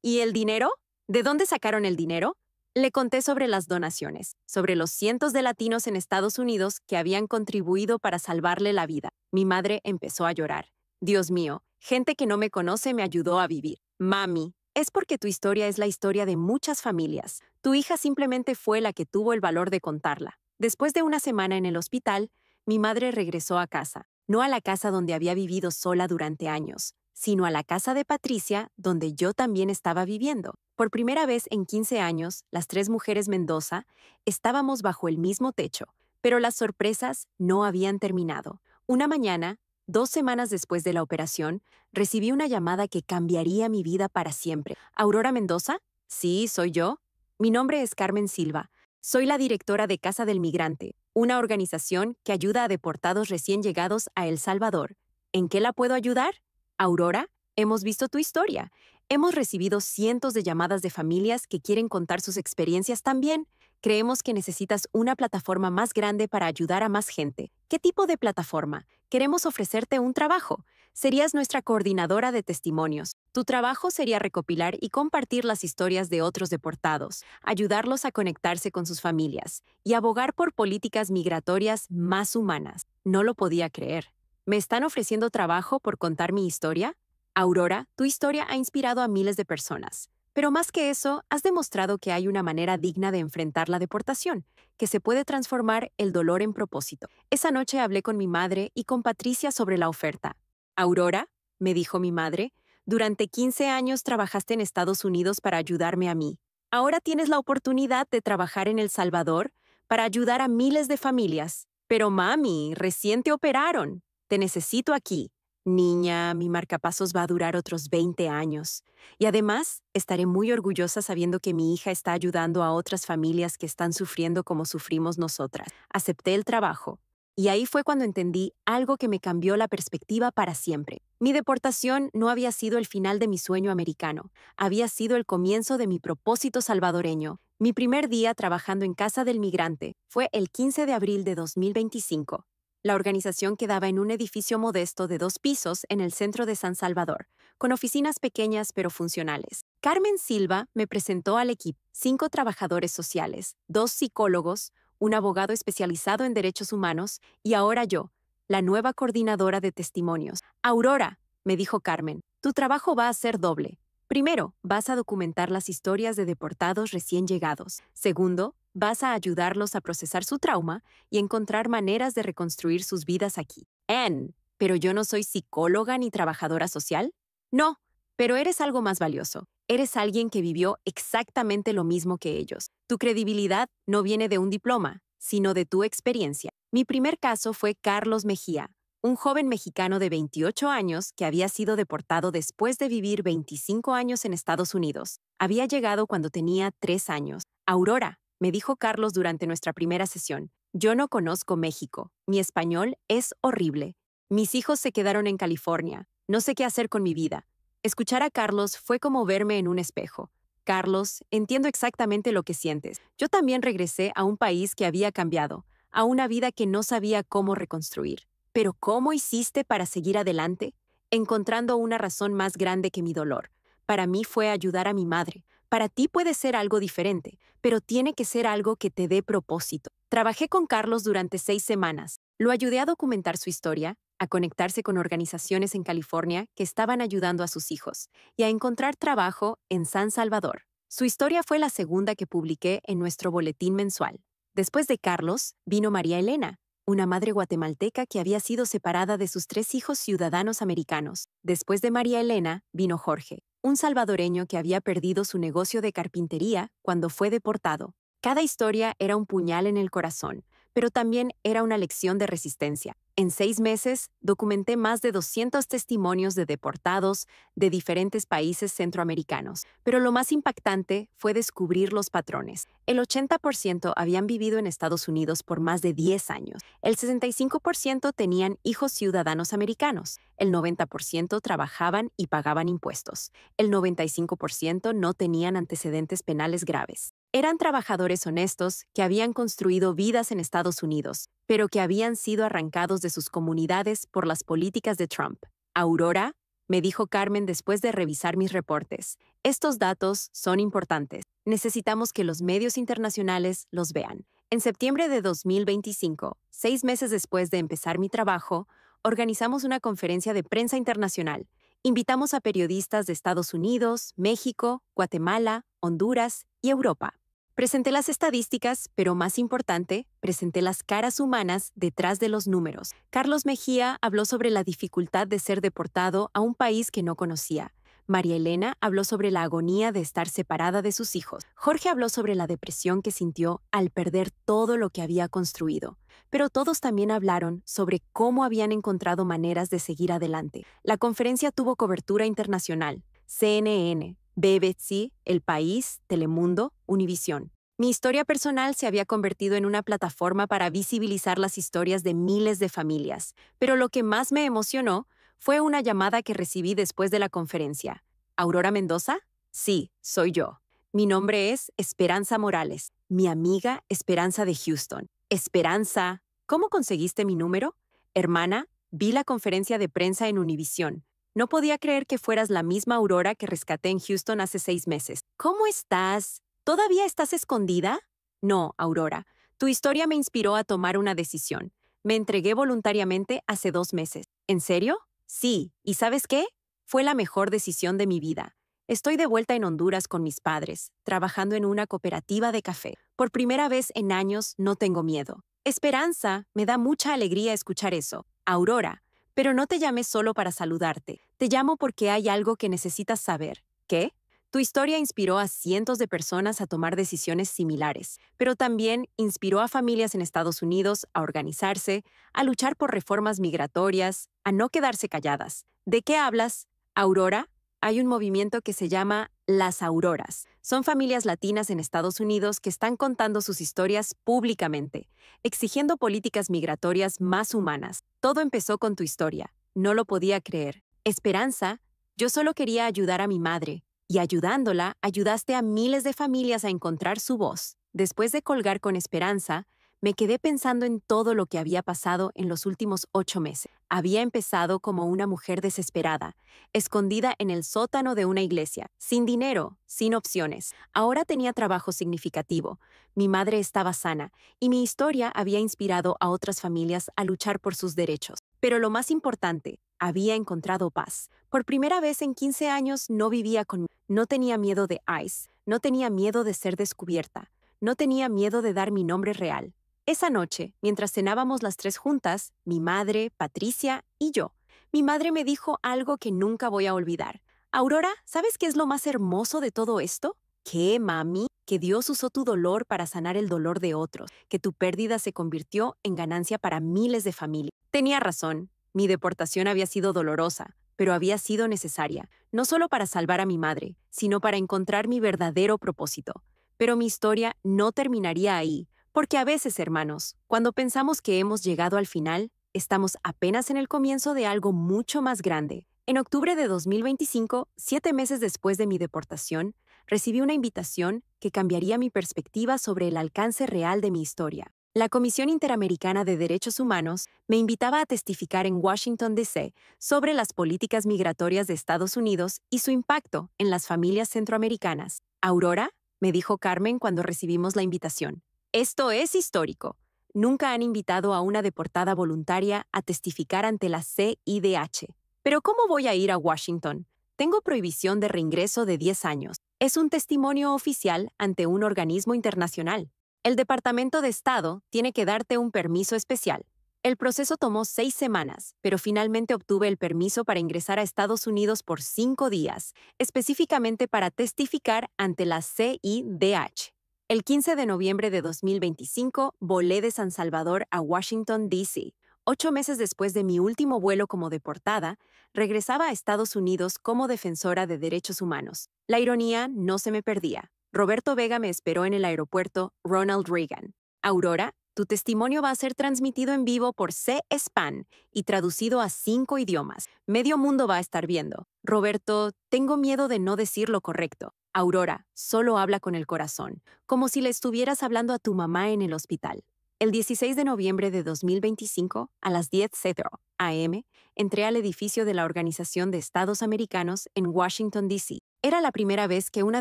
¿Y el dinero? ¿De dónde sacaron el dinero? Le conté sobre las donaciones, sobre los cientos de latinos en Estados Unidos que habían contribuido para salvarle la vida. Mi madre empezó a llorar. Dios mío, gente que no me conoce me ayudó a vivir. Mami, es porque tu historia es la historia de muchas familias. Tu hija simplemente fue la que tuvo el valor de contarla. Después de una semana en el hospital, mi madre regresó a casa. No a la casa donde había vivido sola durante años, sino a la casa de Patricia, donde yo también estaba viviendo. Por primera vez en 15 años, las 3 mujeres Mendoza estábamos bajo el mismo techo, pero las sorpresas no habían terminado. Una mañana, 2 semanas después de la operación, recibí una llamada que cambiaría mi vida para siempre. ¿Aurora Mendoza? Sí, soy yo. Mi nombre es Carmen Silva. Soy la directora de Casa del Migrante, una organización que ayuda a deportados recién llegados a El Salvador. ¿En qué la puedo ayudar? Aurora, hemos visto tu historia. Hemos recibido cientos de llamadas de familias que quieren contar sus experiencias también. Creemos que necesitas una plataforma más grande para ayudar a más gente. ¿Qué tipo de plataforma? Queremos ofrecerte un trabajo. Serías nuestra coordinadora de testimonios. Tu trabajo sería recopilar y compartir las historias de otros deportados, ayudarlos a conectarse con sus familias y abogar por políticas migratorias más humanas. No lo podía creer. ¿Me están ofreciendo trabajo por contar mi historia? Aurora, tu historia ha inspirado a miles de personas. Pero más que eso, has demostrado que hay una manera digna de enfrentar la deportación, que se puede transformar el dolor en propósito. Esa noche hablé con mi madre y con Patricia sobre la oferta. Aurora, me dijo mi madre, durante 15 años trabajaste en Estados Unidos para ayudarme a mí. Ahora tienes la oportunidad de trabajar en El Salvador para ayudar a miles de familias. Pero mami, recién te operaron. Te necesito aquí. Niña, mi marcapasos va a durar otros 20 años. Y además, estaré muy orgullosa sabiendo que mi hija está ayudando a otras familias que están sufriendo como sufrimos nosotras. Acepté el trabajo. Y ahí fue cuando entendí algo que me cambió la perspectiva para siempre. Mi deportación no había sido el final de mi sueño americano, había sido el comienzo de mi propósito salvadoreño. Mi primer día trabajando en Casa del Migrante fue el 15 de abril de 2025. La organización quedaba en un edificio modesto de 2 pisos en el centro de San Salvador, con oficinas pequeñas pero funcionales. Carmen Silva me presentó al equipo: 5 trabajadores sociales, 2 psicólogos, un abogado especializado en derechos humanos y ahora yo, la nueva coordinadora de testimonios. Aurora, me dijo Carmen, tu trabajo va a ser doble. Primero, vas a documentar las historias de deportados recién llegados. Segundo, vas a ayudarlos a procesar su trauma y encontrar maneras de reconstruir sus vidas aquí. Anne, ¿pero yo no soy psicóloga ni trabajadora social? No, pero eres algo más valioso. Eres alguien que vivió exactamente lo mismo que ellos. Tu credibilidad no viene de un diploma, sino de tu experiencia. Mi primer caso fue Carlos Mejía, un joven mexicano de 28 años que había sido deportado después de vivir 25 años en Estados Unidos. Había llegado cuando tenía 3 años. Aurora, me dijo Carlos durante nuestra primera sesión, yo no conozco México. Mi español es horrible. Mis hijos se quedaron en California. No sé qué hacer con mi vida. Escuchar a Carlos fue como verme en un espejo. Carlos, entiendo exactamente lo que sientes. Yo también regresé a un país que había cambiado, a una vida que no sabía cómo reconstruir. Pero ¿cómo hiciste para seguir adelante? Encontrando una razón más grande que mi dolor. Para mí fue ayudar a mi madre. Para ti puede ser algo diferente, pero tiene que ser algo que te dé propósito. Trabajé con Carlos durante 6 semanas. Lo ayudé a documentar su historia, a conectarse con organizaciones en California que estaban ayudando a sus hijos y a encontrar trabajo en San Salvador. Su historia fue la segunda que publiqué en nuestro boletín mensual. Después de Carlos, vino María Elena, una madre guatemalteca que había sido separada de sus 3 hijos ciudadanos americanos. Después de María Elena, vino Jorge, un salvadoreño que había perdido su negocio de carpintería cuando fue deportado. Cada historia era un puñal en el corazón, pero también era una lección de resistencia. En 6 meses, documenté más de 200 testimonios de deportados de diferentes países centroamericanos, pero lo más impactante fue descubrir los patrones. El 80% habían vivido en Estados Unidos por más de 10 años, el 65% tenían hijos ciudadanos americanos, el 90% trabajaban y pagaban impuestos, el 95% no tenían antecedentes penales graves. Eran trabajadores honestos que habían construido vidas en Estados Unidos, pero que habían sido arrancados de sus comunidades por las políticas de Trump. Aurora, me dijo Carmen después de revisar mis reportes, estos datos son importantes. Necesitamos que los medios internacionales los vean. En septiembre de 2025, 6 meses después de empezar mi trabajo, organizamos una conferencia de prensa internacional. Invitamos a periodistas de Estados Unidos, México, Guatemala, Honduras y Europa. Presenté las estadísticas, pero más importante, presenté las caras humanas detrás de los números. Carlos Mejía habló sobre la dificultad de ser deportado a un país que no conocía. María Elena habló sobre la agonía de estar separada de sus hijos. Jorge habló sobre la depresión que sintió al perder todo lo que había construido. Pero todos también hablaron sobre cómo habían encontrado maneras de seguir adelante. La conferencia tuvo cobertura internacional. CNN, BBC, El País, Telemundo, Univisión. Mi historia personal se había convertido en una plataforma para visibilizar las historias de miles de familias, pero lo que más me emocionó fue una llamada que recibí después de la conferencia. ¿Aurora Mendoza? Sí, soy yo. Mi nombre es Esperanza Morales, mi amiga Esperanza de Houston. Esperanza, ¿cómo conseguiste mi número? Hermana, vi la conferencia de prensa en Univisión. No podía creer que fueras la misma Aurora que rescaté en Houston hace 6 meses. ¿Cómo estás? ¿Todavía estás escondida? No, Aurora. Tu historia me inspiró a tomar una decisión. Me entregué voluntariamente hace 2 meses. ¿En serio? Sí. ¿Y sabes qué? Fue la mejor decisión de mi vida. Estoy de vuelta en Honduras con mis padres, trabajando en una cooperativa de café. Por primera vez en años no tengo miedo. Esperanza, me da mucha alegría escuchar eso. Aurora, pero no te llamé solo para saludarte. Te llamo porque hay algo que necesitas saber. ¿Qué? Tu historia inspiró a cientos de personas a tomar decisiones similares, pero también inspiró a familias en Estados Unidos a organizarse, a luchar por reformas migratorias, a no quedarse calladas. ¿De qué hablas? Aurora, Hay un movimiento que se llama Las Auroras. Son familias latinas en Estados Unidos que están contando sus historias públicamente, exigiendo políticas migratorias más humanas. Todo empezó con tu historia. No lo podía creer. Esperanza, yo solo quería ayudar a mi madre, y ayudándola, ayudaste a miles de familias a encontrar su voz. Después de colgar con Esperanza, me quedé pensando en todo lo que había pasado en los últimos 8 meses. Había empezado como una mujer desesperada, escondida en el sótano de una iglesia, sin dinero, sin opciones. Ahora tenía trabajo significativo, mi madre estaba sana, y mi historia había inspirado a otras familias a luchar por sus derechos. Pero lo más importante, había encontrado paz. Por primera vez en 15 años no vivía con... No tenía miedo de ICE, no tenía miedo de ser descubierta, no tenía miedo de dar mi nombre real. Esa noche, mientras cenábamos las tres juntas, mi madre, Patricia y yo, mi madre me dijo algo que nunca voy a olvidar. Aurora, ¿sabes qué es lo más hermoso de todo esto? ¿Qué, mami? Que Dios usó tu dolor para sanar el dolor de otros, que tu pérdida se convirtió en ganancia para miles de familias. Tenía razón, mi deportación había sido dolorosa, pero había sido necesaria, no solo para salvar a mi madre, sino para encontrar mi verdadero propósito. Pero mi historia no terminaría ahí. Porque a veces, hermanos, cuando pensamos que hemos llegado al final, estamos apenas en el comienzo de algo mucho más grande. En octubre de 2025, 7 meses después de mi deportación, recibí una invitación que cambiaría mi perspectiva sobre el alcance real de mi historia. La Comisión Interamericana de Derechos Humanos me invitaba a testificar en Washington, D.C. sobre las políticas migratorias de Estados Unidos y su impacto en las familias centroamericanas. Aurora, me dijo Carmen cuando recibimos la invitación. Esto es histórico. Nunca han invitado a una deportada voluntaria a testificar ante la CIDH. ¿Pero cómo voy a ir a Washington? Tengo prohibición de reingreso de 10 años. Es un testimonio oficial ante un organismo internacional. El Departamento de Estado tiene que darte un permiso especial. El proceso tomó 6 semanas, pero finalmente obtuve el permiso para ingresar a Estados Unidos por 5 días, específicamente para testificar ante la CIDH. El 15 de noviembre de 2025, volé de San Salvador a Washington, D.C. 8 meses después de mi último vuelo como deportada, regresaba a Estados Unidos como defensora de derechos humanos. La ironía no se me perdía. Roberto Vega me esperó en el aeropuerto Ronald Reagan. Aurora, tu testimonio va a ser transmitido en vivo por C-SPAN y traducido a 5 idiomas. Medio mundo va a estar viendo. Roberto, tengo miedo de no decir lo correcto. Aurora, solo habla con el corazón, como si le estuvieras hablando a tu mamá en el hospital. El 16 de noviembre de 2025, a las 10:00 a.m., entré al edificio de la Organización de Estados Americanos en Washington, D.C. Era la primera vez que una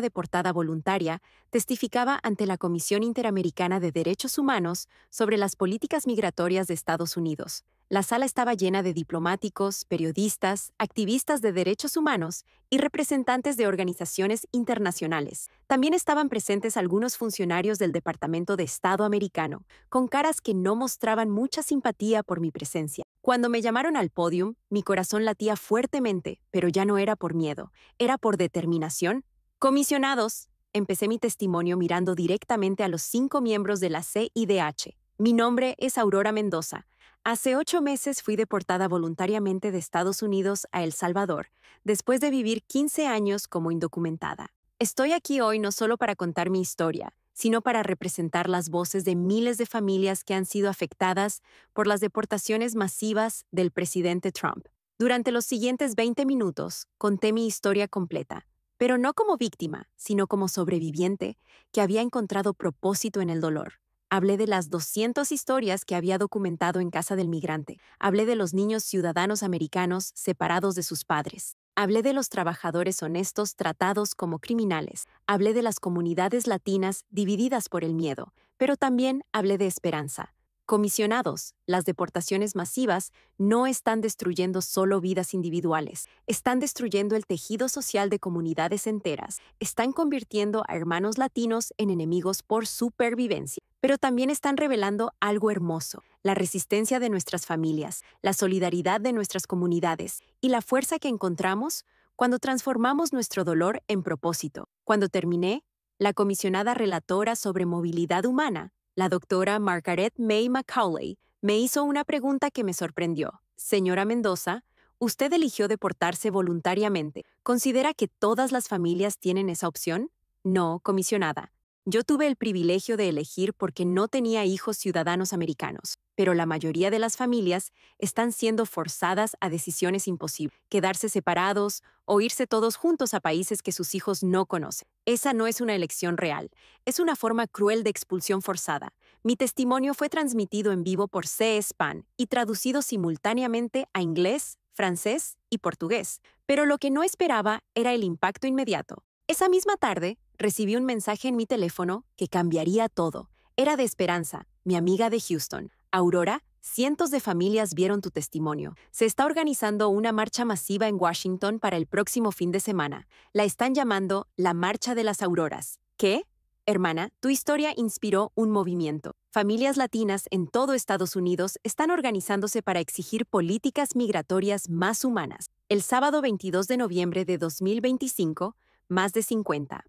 deportada voluntaria testificaba ante la Comisión Interamericana de Derechos Humanos sobre las políticas migratorias de Estados Unidos. La sala estaba llena de diplomáticos, periodistas, activistas de derechos humanos y representantes de organizaciones internacionales. También estaban presentes algunos funcionarios del Departamento de Estado americano, con caras que no mostraban mucha simpatía por mi presencia. Cuando me llamaron al podium, mi corazón latía fuertemente, pero ya no era por miedo, era por determinación. Comisionados, empecé mi testimonio mirando directamente a los 5 miembros de la CIDH. Mi nombre es Aurora Mendoza. Hace 8 meses fui deportada voluntariamente de Estados Unidos a El Salvador, después de vivir 15 años como indocumentada. Estoy aquí hoy no solo para contar mi historia, sino para representar las voces de miles de familias que han sido afectadas por las deportaciones masivas del presidente Trump. Durante los siguientes 20 minutos, conté mi historia completa, pero no como víctima, sino como sobreviviente que había encontrado propósito en el dolor. Hablé de las 200 historias que había documentado en Casa del Migrante. Hablé de los niños ciudadanos americanos separados de sus padres. Hablé de los trabajadores honestos tratados como criminales. Hablé de las comunidades latinas divididas por el miedo. Pero también hablé de esperanza. Comisionados, las deportaciones masivas no están destruyendo solo vidas individuales, están destruyendo el tejido social de comunidades enteras, están convirtiendo a hermanos latinos en enemigos por supervivencia. Pero también están revelando algo hermoso, la resistencia de nuestras familias, la solidaridad de nuestras comunidades y la fuerza que encontramos cuando transformamos nuestro dolor en propósito. Cuando terminé, la comisionada relatora sobre movilidad humana, la doctora Margaret May Macaulay, me hizo una pregunta que me sorprendió. Señora Mendoza, usted eligió deportarse voluntariamente. ¿Considera que todas las familias tienen esa opción? No, comisionada. Yo tuve el privilegio de elegir porque no tenía hijos ciudadanos americanos, pero la mayoría de las familias están siendo forzadas a decisiones imposibles, quedarse separados o irse todos juntos a países que sus hijos no conocen. Esa no es una elección real, es una forma cruel de expulsión forzada. Mi testimonio fue transmitido en vivo por C-SPAN y traducido simultáneamente a inglés, francés y portugués, pero lo que no esperaba era el impacto inmediato. Esa misma tarde, recibí un mensaje en mi teléfono que cambiaría todo. Era de Esperanza, mi amiga de Houston. Aurora, cientos de familias vieron tu testimonio. Se está organizando una marcha masiva en Washington para el próximo fin de semana. La están llamando la Marcha de las Auroras. ¿Qué? Hermana, tu historia inspiró un movimiento. Familias latinas en todo Estados Unidos están organizándose para exigir políticas migratorias más humanas. El sábado 22 de noviembre de 2025, más de 50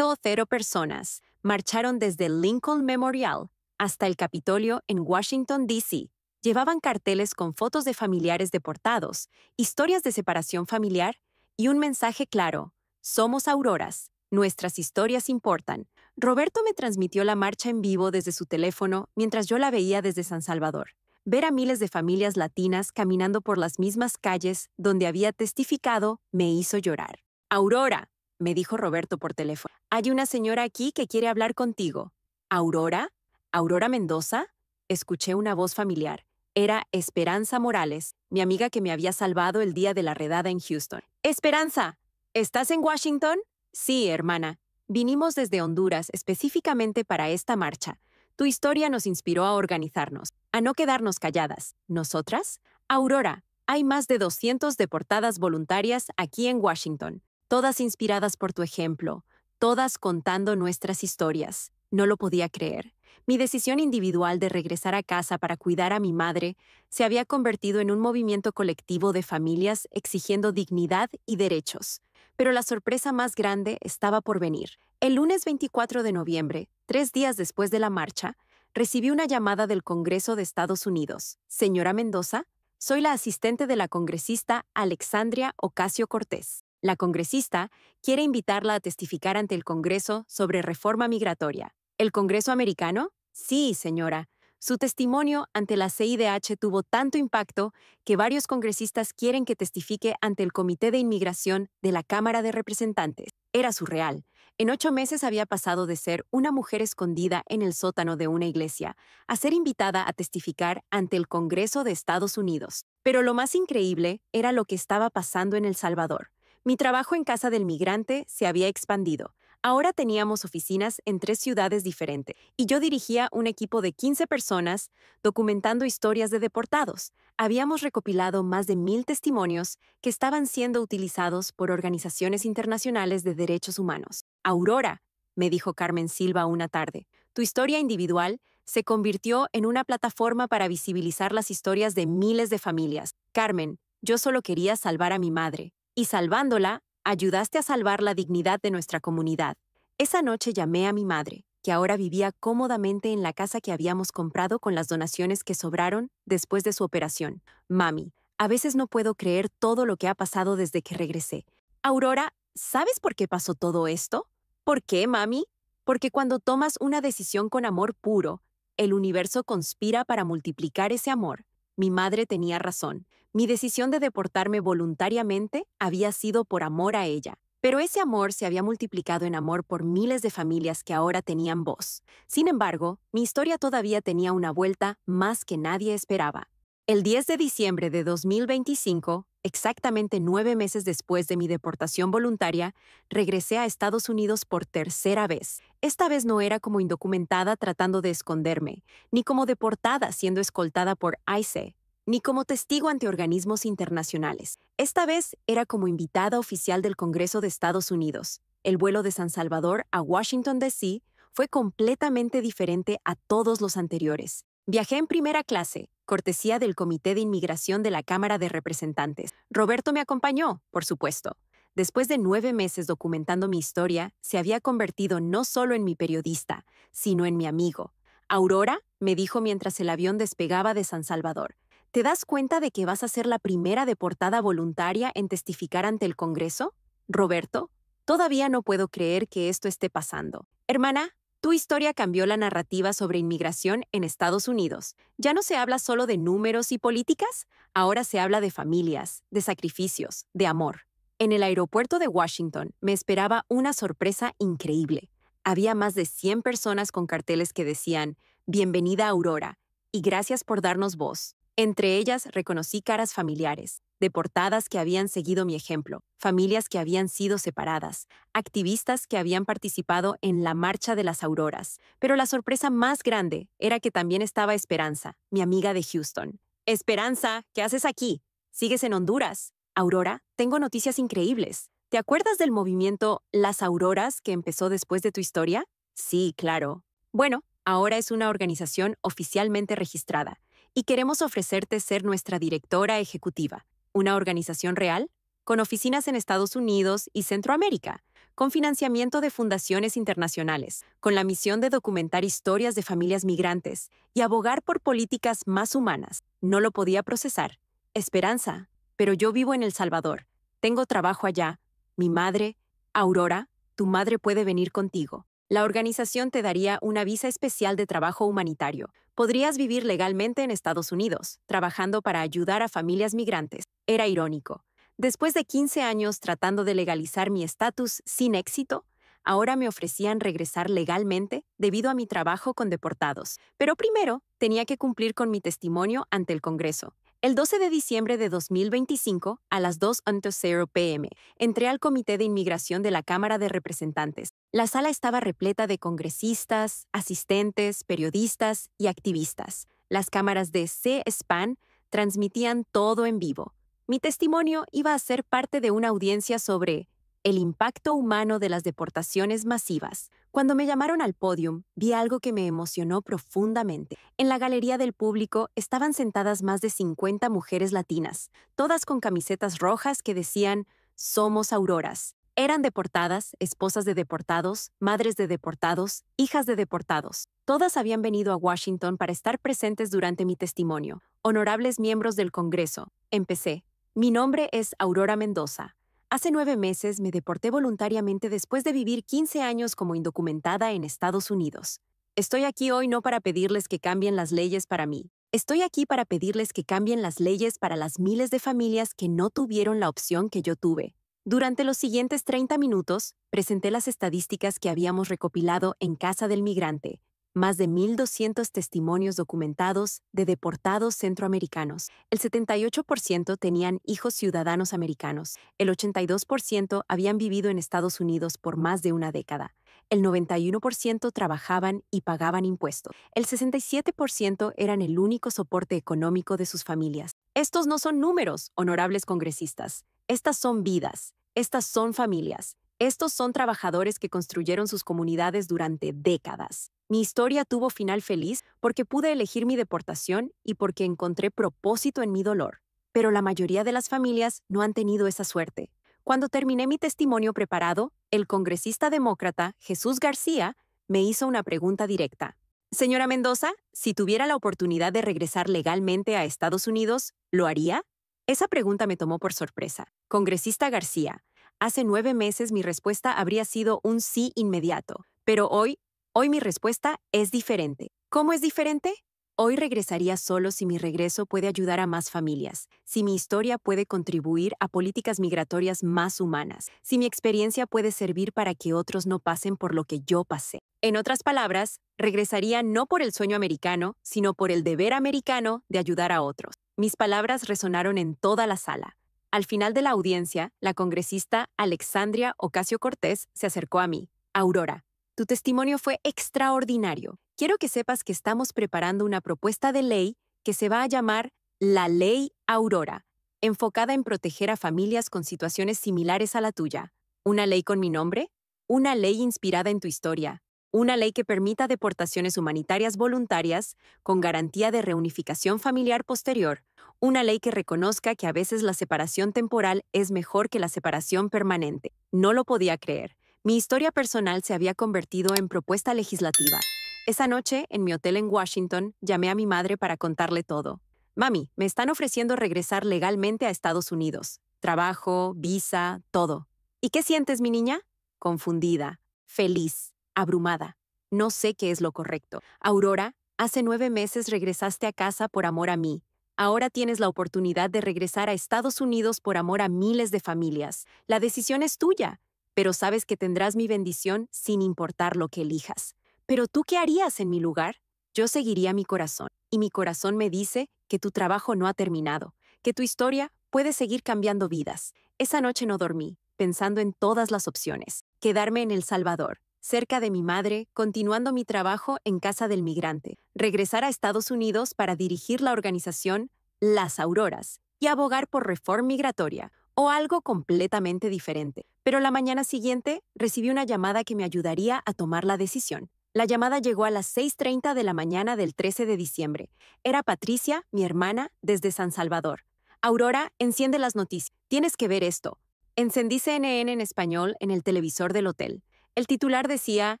personas marcharon desde el Lincoln Memorial hasta el Capitolio en Washington, D.C. Llevaban carteles con fotos de familiares deportados, historias de separación familiar y un mensaje claro: somos auroras, nuestras historias importan. Roberto me transmitió la marcha en vivo desde su teléfono mientras yo la veía desde San Salvador. Ver a miles de familias latinas caminando por las mismas calles donde había testificado me hizo llorar. Aurora, me dijo Roberto por teléfono, hay una señora aquí que quiere hablar contigo. ¿Aurora? ¿Aurora Mendoza? Escuché una voz familiar. Era Esperanza Morales, mi amiga que me había salvado el día de la redada en Houston. Esperanza, ¿estás en Washington? Sí, hermana. Vinimos desde Honduras específicamente para esta marcha. Tu historia nos inspiró a organizarnos, a no quedarnos calladas. ¿Nosotras? Aurora, hay más de 200 deportadas voluntarias aquí en Washington, todas inspiradas por tu ejemplo, todas contando nuestras historias. No lo podía creer. Mi decisión individual de regresar a casa para cuidar a mi madre se había convertido en un movimiento colectivo de familias exigiendo dignidad y derechos. Pero la sorpresa más grande estaba por venir. El lunes 24 de noviembre, 3 días después de la marcha, recibí una llamada del Congreso de Estados Unidos. Señora Mendoza, soy la asistente de la congresista Alexandria Ocasio-Cortez. La congresista quiere invitarla a testificar ante el Congreso sobre reforma migratoria. ¿El Congreso americano? Sí, señora. Su testimonio ante la CIDH tuvo tanto impacto que varios congresistas quieren que testifique ante el Comité de Inmigración de la Cámara de Representantes. Era surreal. En 8 meses había pasado de ser una mujer escondida en el sótano de una iglesia a ser invitada a testificar ante el Congreso de Estados Unidos. Pero lo más increíble era lo que estaba pasando en El Salvador. Mi trabajo en Casa del Migrante se había expandido. Ahora teníamos oficinas en 3 ciudades diferentes y yo dirigía un equipo de 15 personas documentando historias de deportados. Habíamos recopilado más de 1000 testimonios que estaban siendo utilizados por organizaciones internacionales de derechos humanos. Aurora, me dijo Carmen Silva una tarde, tu historia individual se convirtió en una plataforma para visibilizar las historias de miles de familias. Carmen, yo solo quería salvar a mi madre, y salvándola, ayudaste a salvar la dignidad de nuestra comunidad. Esa noche llamé a mi madre, que ahora vivía cómodamente en la casa que habíamos comprado con las donaciones que sobraron después de su operación. Mami, a veces no puedo creer todo lo que ha pasado desde que regresé. Aurora, ¿sabes por qué pasó todo esto? ¿Por qué, mami? Porque cuando tomas una decisión con amor puro, el universo conspira para multiplicar ese amor. Mi madre tenía razón. Mi decisión de deportarme voluntariamente había sido por amor a ella. Pero ese amor se había multiplicado en amor por miles de familias que ahora tenían voz. Sin embargo, mi historia todavía tenía una vuelta más que nadie esperaba. El 10 de diciembre de 2025, exactamente 9 meses después de mi deportación voluntaria, regresé a Estados Unidos por tercera vez. Esta vez no era como indocumentada tratando de esconderme, ni como deportada siendo escoltada por ICE, ni como testigo ante organismos internacionales. Esta vez era como invitada oficial del Congreso de Estados Unidos. El vuelo de San Salvador a Washington, D.C. fue completamente diferente a todos los anteriores. Viajé en primera clase, cortesía del Comité de Inmigración de la Cámara de Representantes. Roberto me acompañó, por supuesto. Después de 9 meses documentando mi historia, se había convertido no solo en mi periodista, sino en mi amigo. Aurora, me dijo mientras el avión despegaba de San Salvador, ¿te das cuenta de que vas a ser la primera deportada voluntaria en testificar ante el Congreso? Roberto, todavía no puedo creer que esto esté pasando. Hermana, tu historia cambió la narrativa sobre inmigración en Estados Unidos. Ya no se habla solo de números y políticas, ahora se habla de familias, de sacrificios, de amor. En el aeropuerto de Washington me esperaba una sorpresa increíble. Había más de 100 personas con carteles que decían, Bienvenida Aurora, y gracias por darnos voz. Entre ellas reconocí caras familiares, deportadas que habían seguido mi ejemplo, familias que habían sido separadas, activistas que habían participado en la Marcha de las Auroras. Pero la sorpresa más grande era que también estaba Esperanza, mi amiga de Houston. Esperanza, ¿qué haces aquí? ¿Sigues en Honduras? Aurora, tengo noticias increíbles. ¿Te acuerdas del movimiento Las Auroras que empezó después de tu historia? Sí, claro. Bueno, ahora es una organización oficialmente registrada y queremos ofrecerte ser nuestra directora ejecutiva. Una organización real, con oficinas en Estados Unidos y Centroamérica, con financiamiento de fundaciones internacionales, con la misión de documentar historias de familias migrantes y abogar por políticas más humanas. No lo podía procesar. Esperanza, pero yo vivo en El Salvador. Tengo trabajo allá. Mi madre, Aurora, tu madre puede venir contigo. La organización te daría una visa especial de trabajo humanitario. Podrías vivir legalmente en Estados Unidos, trabajando para ayudar a familias migrantes. Era irónico. Después de 15 años tratando de legalizar mi estatus sin éxito, ahora me ofrecían regresar legalmente debido a mi trabajo con deportados. Pero primero, tenía que cumplir con mi testimonio ante el Congreso. El 12 de diciembre de 2025, a las 2:00 p.m., entré al Comité de Inmigración de la Cámara de Representantes. La sala estaba repleta de congresistas, asistentes, periodistas y activistas. Las cámaras de C-SPAN transmitían todo en vivo. Mi testimonio iba a ser parte de una audiencia sobre el impacto humano de las deportaciones masivas. Cuando me llamaron al podium, vi algo que me emocionó profundamente. En la galería del público estaban sentadas más de 50 mujeres latinas, todas con camisetas rojas que decían «Somos Auroras». Eran deportadas, esposas de deportados, madres de deportados, hijas de deportados. Todas habían venido a Washington para estar presentes durante mi testimonio. Honorables miembros del Congreso. Empecé. Mi nombre es Aurora Mendoza. Hace 9 meses me deporté voluntariamente después de vivir 15 años como indocumentada en Estados Unidos. Estoy aquí hoy no para pedirles que cambien las leyes para mí. Estoy aquí para pedirles que cambien las leyes para las miles de familias que no tuvieron la opción que yo tuve. Durante los siguientes 30 minutos, presenté las estadísticas que habíamos recopilado en Casa del Migrante. Más de 1,200 testimonios documentados de deportados centroamericanos. El 78% tenían hijos ciudadanos americanos. El 82% habían vivido en Estados Unidos por más de una década. El 91% trabajaban y pagaban impuestos. El 67% eran el único soporte económico de sus familias. Estos no son números, honorables congresistas. Estas son vidas. Estas son familias. Estos son trabajadores que construyeron sus comunidades durante décadas. Mi historia tuvo final feliz porque pude elegir mi deportación y porque encontré propósito en mi dolor. Pero la mayoría de las familias no han tenido esa suerte. Cuando terminé mi testimonio preparado, el congresista demócrata Jesús García me hizo una pregunta directa. Señora Mendoza, si tuviera la oportunidad de regresar legalmente a Estados Unidos, ¿lo haría? Esa pregunta me tomó por sorpresa. Congresista García, hace 9 meses mi respuesta habría sido un sí inmediato, pero hoy mi respuesta es diferente. ¿Cómo es diferente? Hoy regresaría solo si mi regreso puede ayudar a más familias, si mi historia puede contribuir a políticas migratorias más humanas, si mi experiencia puede servir para que otros no pasen por lo que yo pasé. En otras palabras, regresaría no por el sueño americano, sino por el deber americano de ayudar a otros. Mis palabras resonaron en toda la sala. Al final de la audiencia, la congresista Alexandria Ocasio-Cortez se acercó a mí. Aurora, tu testimonio fue extraordinario. Quiero que sepas que estamos preparando una propuesta de ley que se va a llamar la Ley Aurora, enfocada en proteger a familias con situaciones similares a la tuya. ¿Una ley con mi nombre? Una ley inspirada en tu historia. Una ley que permita deportaciones humanitarias voluntarias con garantía de reunificación familiar posterior. Una ley que reconozca que a veces la separación temporal es mejor que la separación permanente. No lo podía creer. Mi historia personal se había convertido en propuesta legislativa. Esa noche, en mi hotel en Washington, llamé a mi madre para contarle todo. Mami, me están ofreciendo regresar legalmente a Estados Unidos. Trabajo, visa, todo. ¿Y qué sientes, mi niña? Confundida, feliz, abrumada. No sé qué es lo correcto. Aurora, hace 9 meses regresaste a casa por amor a mí. Ahora tienes la oportunidad de regresar a Estados Unidos por amor a miles de familias. La decisión es tuya, pero sabes que tendrás mi bendición sin importar lo que elijas. ¿Pero tú qué harías en mi lugar? Yo seguiría mi corazón, y mi corazón me dice que tu trabajo no ha terminado, que tu historia puede seguir cambiando vidas. Esa noche no dormí, pensando en todas las opciones. Quedarme en El Salvador, cerca de mi madre, continuando mi trabajo en casa del migrante. Regresar a Estados Unidos para dirigir la organización Las Auroras y abogar por reforma migratoria o algo completamente diferente. Pero la mañana siguiente recibí una llamada que me ayudaría a tomar la decisión. La llamada llegó a las 6:30 de la mañana del 13 de diciembre. Era Patricia, mi hermana, desde San Salvador. Aurora, enciende las noticias. Tienes que ver esto. Encendí CNN en español en el televisor del hotel. El titular decía,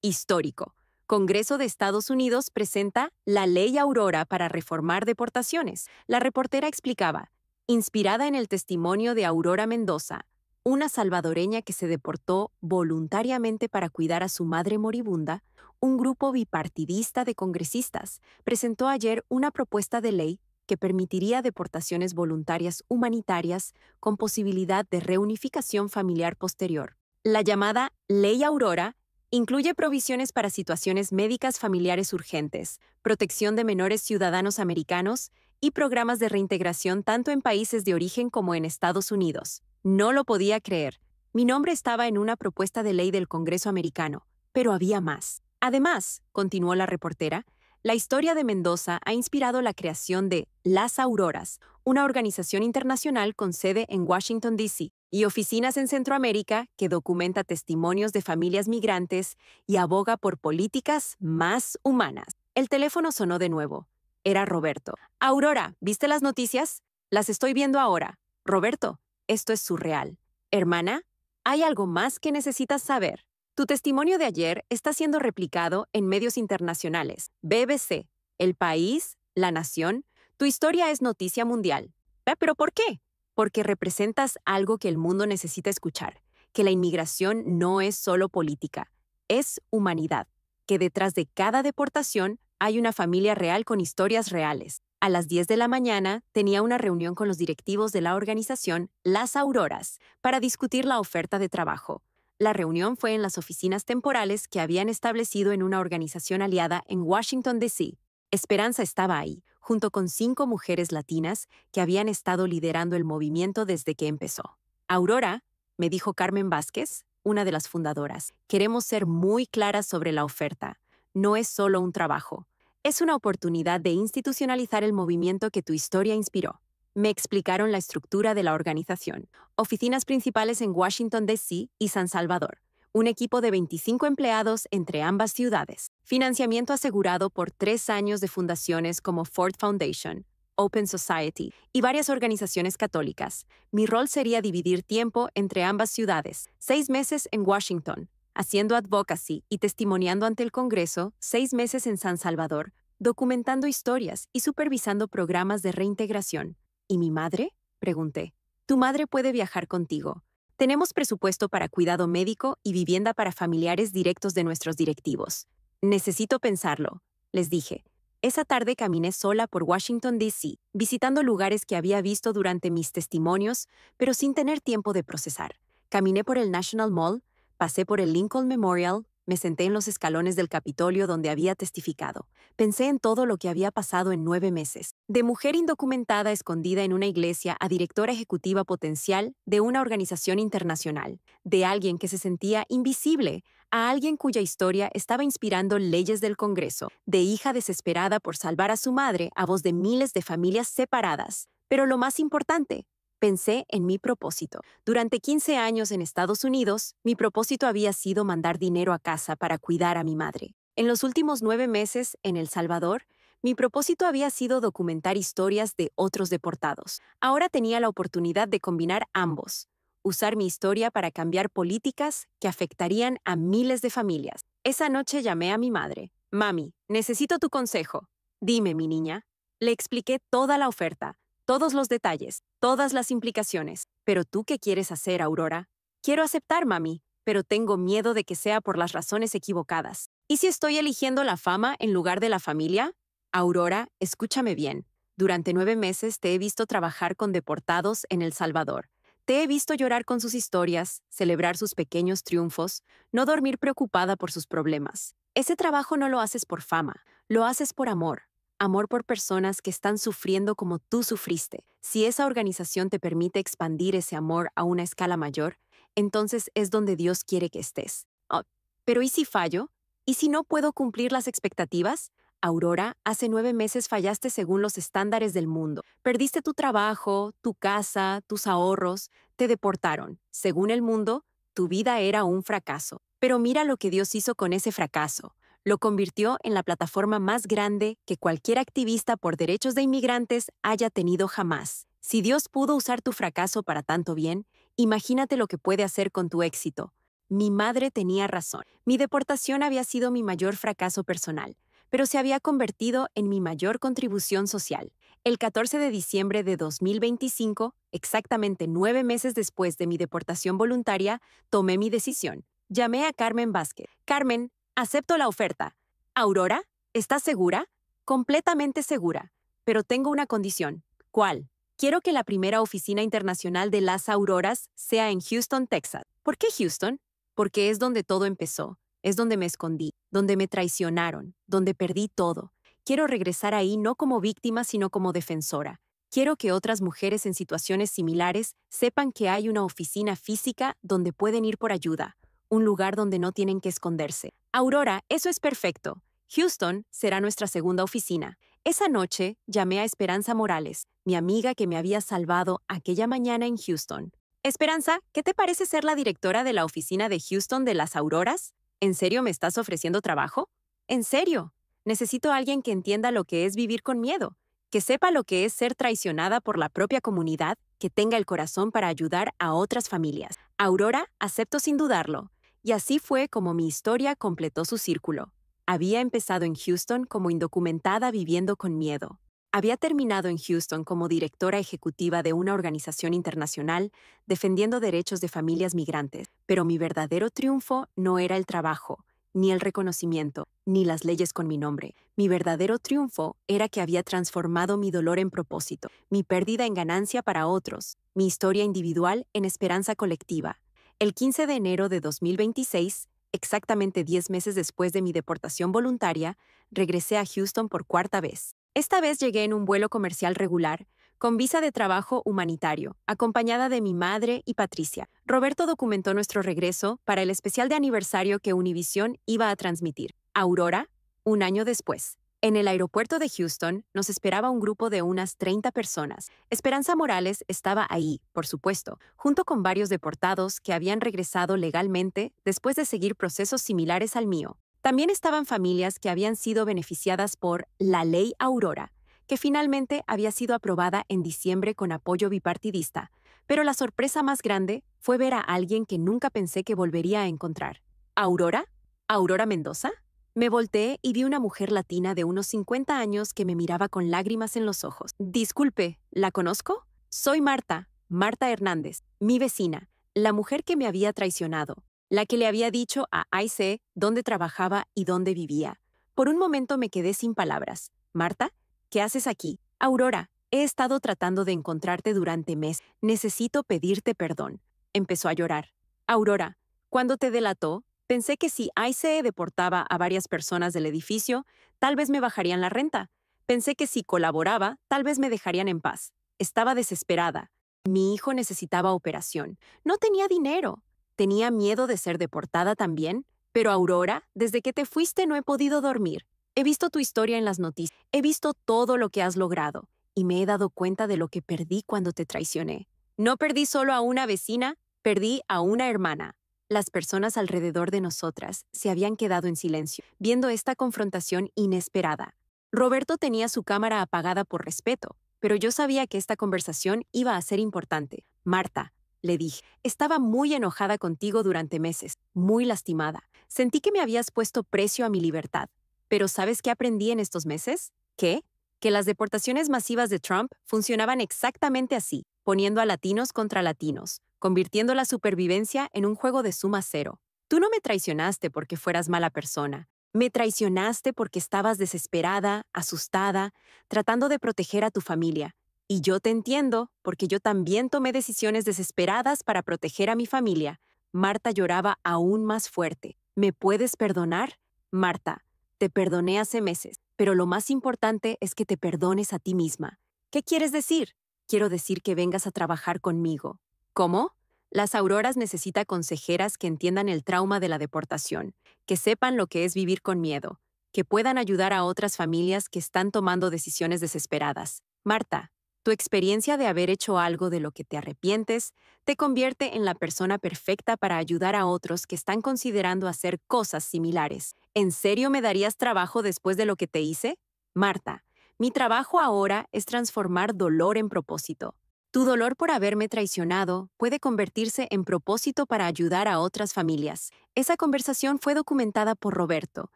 histórico. Congreso de Estados Unidos presenta la Ley Aurora para reformar deportaciones. La reportera explicaba, inspirada en el testimonio de Aurora Mendoza, una salvadoreña que se deportó voluntariamente para cuidar a su madre moribunda, un grupo bipartidista de congresistas presentó ayer una propuesta de ley que permitiría deportaciones voluntarias humanitarias con posibilidad de reunificación familiar posterior. La llamada Ley Aurora incluye provisiones para situaciones médicas familiares urgentes, protección de menores ciudadanos americanos y programas de reintegración tanto en países de origen como en Estados Unidos. No lo podía creer. Mi nombre estaba en una propuesta de ley del Congreso americano, pero había más. Además, continuó la reportera, la historia de Mendoza ha inspirado la creación de Las Auroras, una organización internacional con sede en Washington, D.C., y oficinas en Centroamérica que documenta testimonios de familias migrantes y aboga por políticas más humanas. El teléfono sonó de nuevo. Era Roberto. Aurora, ¿viste las noticias? Las estoy viendo ahora. Roberto, esto es surreal. Hermana, hay algo más que necesitas saber. Tu testimonio de ayer está siendo replicado en medios internacionales. BBC, El País, La Nación. Tu historia es noticia mundial. ¿Pero por qué? Porque representas algo que el mundo necesita escuchar, que la inmigración no es solo política, es humanidad, que detrás de cada deportación hay una familia real con historias reales. A las 10 de la mañana tenía una reunión con los directivos de la organización Las Auroras para discutir la oferta de trabajo. La reunión fue en las oficinas temporales que habían establecido en una organización aliada en Washington, D.C. Esperanza estaba ahí, junto con 5 mujeres latinas que habían estado liderando el movimiento desde que empezó. Aurora, me dijo Carmen Vázquez, una de las fundadoras, queremos ser muy claras sobre la oferta. No es solo un trabajo. Es una oportunidad de institucionalizar el movimiento que tu historia inspiró. Me explicaron la estructura de la organización. Oficinas principales en Washington, D.C. y San Salvador. Un equipo de 25 empleados entre ambas ciudades. Financiamiento asegurado por 3 años de fundaciones como Ford Foundation, Open Society y varias organizaciones católicas. Mi rol sería dividir tiempo entre ambas ciudades. 6 meses en Washington, haciendo advocacy y testimoniando ante el Congreso. 6 meses en San Salvador, documentando historias y supervisando programas de reintegración. ¿Y mi madre? Pregunté. Tu madre puede viajar contigo. Tenemos presupuesto para cuidado médico y vivienda para familiares directos de nuestros directivos. Necesito pensarlo, les dije. Esa tarde caminé sola por Washington, D.C., visitando lugares que había visto durante mis testimonios, pero sin tener tiempo de procesar. Caminé por el National Mall, pasé por el Lincoln Memorial, me senté en los escalones del Capitolio donde había testificado. Pensé en todo lo que había pasado en 9 meses. De mujer indocumentada escondida en una iglesia a directora ejecutiva potencial de una organización internacional. De alguien que se sentía invisible a alguien cuya historia estaba inspirando leyes del Congreso. De hija desesperada por salvar a su madre a voz de miles de familias separadas. Pero lo más importante, pensé en mi propósito. Durante 15 años en Estados Unidos, mi propósito había sido mandar dinero a casa para cuidar a mi madre. En los últimos 9 meses en El Salvador, mi propósito había sido documentar historias de otros deportados. Ahora tenía la oportunidad de combinar ambos, usar mi historia para cambiar políticas que afectarían a miles de familias. Esa noche llamé a mi madre. Mami, necesito tu consejo. Dime, mi niña. Le expliqué toda la oferta, todos los detalles, todas las implicaciones. ¿Pero tú qué quieres hacer, Aurora? Quiero aceptar, mami, pero tengo miedo de que sea por las razones equivocadas. ¿Y si estoy eligiendo la fama en lugar de la familia? Aurora, escúchame bien. Durante 9 meses te he visto trabajar con deportados en El Salvador. Te he visto llorar con sus historias, celebrar sus pequeños triunfos, no dormir preocupada por sus problemas. Ese trabajo no lo haces por fama, lo haces por amor. Amor por personas que están sufriendo como tú sufriste. Si esa organización te permite expandir ese amor a una escala mayor, entonces es donde Dios quiere que estés. Oh, pero ¿y si fallo? ¿Y si no puedo cumplir las expectativas? Aurora, hace 9 meses fallaste según los estándares del mundo. Perdiste tu trabajo, tu casa, tus ahorros, te deportaron. Según el mundo, tu vida era un fracaso. Pero mira lo que Dios hizo con ese fracaso. Lo convirtió en la plataforma más grande que cualquier activista por derechos de inmigrantes haya tenido jamás. Si Dios pudo usar tu fracaso para tanto bien, imagínate lo que puede hacer con tu éxito. Mi madre tenía razón. Mi deportación había sido mi mayor fracaso personal, pero se había convertido en mi mayor contribución social. El 14 de diciembre de 2025, exactamente 9 meses después de mi deportación voluntaria, tomé mi decisión. Llamé a Carmen Vázquez. Carmen, acepto la oferta. Aurora, ¿estás segura? Completamente segura. Pero tengo una condición. ¿Cuál? Quiero que la primera oficina internacional de las Auroras sea en Houston, Texas. ¿Por qué Houston? Porque es donde todo empezó. Es donde me escondí, donde me traicionaron, donde perdí todo. Quiero regresar ahí no como víctima, sino como defensora. Quiero que otras mujeres en situaciones similares sepan que hay una oficina física donde pueden ir por ayuda, un lugar donde no tienen que esconderse. Aurora, eso es perfecto. Houston será nuestra segunda oficina. Esa noche llamé a Esperanza Morales, mi amiga que me había salvado aquella mañana en Houston. Esperanza, ¿qué te parece ser la directora de la oficina de Houston de las Auroras? ¿En serio me estás ofreciendo trabajo? ¿En serio? Necesito a alguien que entienda lo que es vivir con miedo, que sepa lo que es ser traicionada por la propia comunidad, que tenga el corazón para ayudar a otras familias. Aurora, acepto sin dudarlo. Y así fue como mi historia completó su círculo. Había empezado en Houston como indocumentada viviendo con miedo. Había terminado en Houston como directora ejecutiva de una organización internacional defendiendo derechos de familias migrantes, pero mi verdadero triunfo no era el trabajo, ni el reconocimiento, ni las leyes con mi nombre. Mi verdadero triunfo era que había transformado mi dolor en propósito, mi pérdida en ganancia para otros, mi historia individual en esperanza colectiva. El 15 de enero de 2026, exactamente 10 meses después de mi deportación voluntaria, regresé a Houston por cuarta vez. Esta vez llegué en un vuelo comercial regular, con visa de trabajo humanitario, acompañada de mi madre y Patricia. Roberto documentó nuestro regreso para el especial de aniversario que Univision iba a transmitir. Aurora, un año después. En el aeropuerto de Houston nos esperaba un grupo de unas 30 personas. Esperanza Morales estaba ahí, por supuesto, junto con varios deportados que habían regresado legalmente después de seguir procesos similares al mío. También estaban familias que habían sido beneficiadas por la Ley Aurora, que finalmente había sido aprobada en diciembre con apoyo bipartidista. Pero la sorpresa más grande fue ver a alguien que nunca pensé que volvería a encontrar. ¿Aurora? ¿Aurora Mendoza? Me volteé y vi una mujer latina de unos 50 años que me miraba con lágrimas en los ojos. Disculpe, ¿la conozco? Soy Marta, Marta Hernández, mi vecina, la mujer que me había traicionado, la que le había dicho a Aice dónde trabajaba y dónde vivía. Por un momento me quedé sin palabras. Marta, ¿qué haces aquí? Aurora, he estado tratando de encontrarte durante meses. Necesito pedirte perdón. Empezó a llorar. Aurora, ¿cuándo te delató? Pensé que si Aice deportaba a varias personas del edificio, tal vez me bajarían la renta. Pensé que si colaboraba, tal vez me dejarían en paz. Estaba desesperada. Mi hijo necesitaba operación. No tenía dinero. Tenía miedo de ser deportada también. Pero Aurora, desde que te fuiste no he podido dormir. He visto tu historia en las noticias. He visto todo lo que has logrado. Y me he dado cuenta de lo que perdí cuando te traicioné. No perdí solo a una vecina, perdí a una hermana. Las personas alrededor de nosotras se habían quedado en silencio, viendo esta confrontación inesperada. Roberto tenía su cámara apagada por respeto, pero yo sabía que esta conversación iba a ser importante. Marta, le dije, estaba muy enojada contigo durante meses, muy lastimada. Sentí que me habías puesto precio a mi libertad. Pero ¿sabes qué aprendí en estos meses? ¿Qué? Que las deportaciones masivas de Trump funcionaban exactamente así, poniendo a latinos contra latinos, convirtiendo la supervivencia en un juego de suma cero. Tú no me traicionaste porque fueras mala persona. Me traicionaste porque estabas desesperada, asustada, tratando de proteger a tu familia. Y yo te entiendo porque yo también tomé decisiones desesperadas para proteger a mi familia. Marta lloraba aún más fuerte. ¿Me puedes perdonar? Marta, te perdoné hace meses, pero lo más importante es que te perdones a ti misma. ¿Qué quieres decir? Quiero decir que vengas a trabajar conmigo. ¿Cómo? Las Auroras necesita consejeras que entiendan el trauma de la deportación, que sepan lo que es vivir con miedo, que puedan ayudar a otras familias que están tomando decisiones desesperadas. Marta, tu experiencia de haber hecho algo de lo que te arrepientes te convierte en la persona perfecta para ayudar a otros que están considerando hacer cosas similares. ¿En serio me darías trabajo después de lo que te hice? Marta, mi trabajo ahora es transformar dolor en propósito. Tu dolor por haberme traicionado puede convertirse en propósito para ayudar a otras familias. Esa conversación fue documentada por Roberto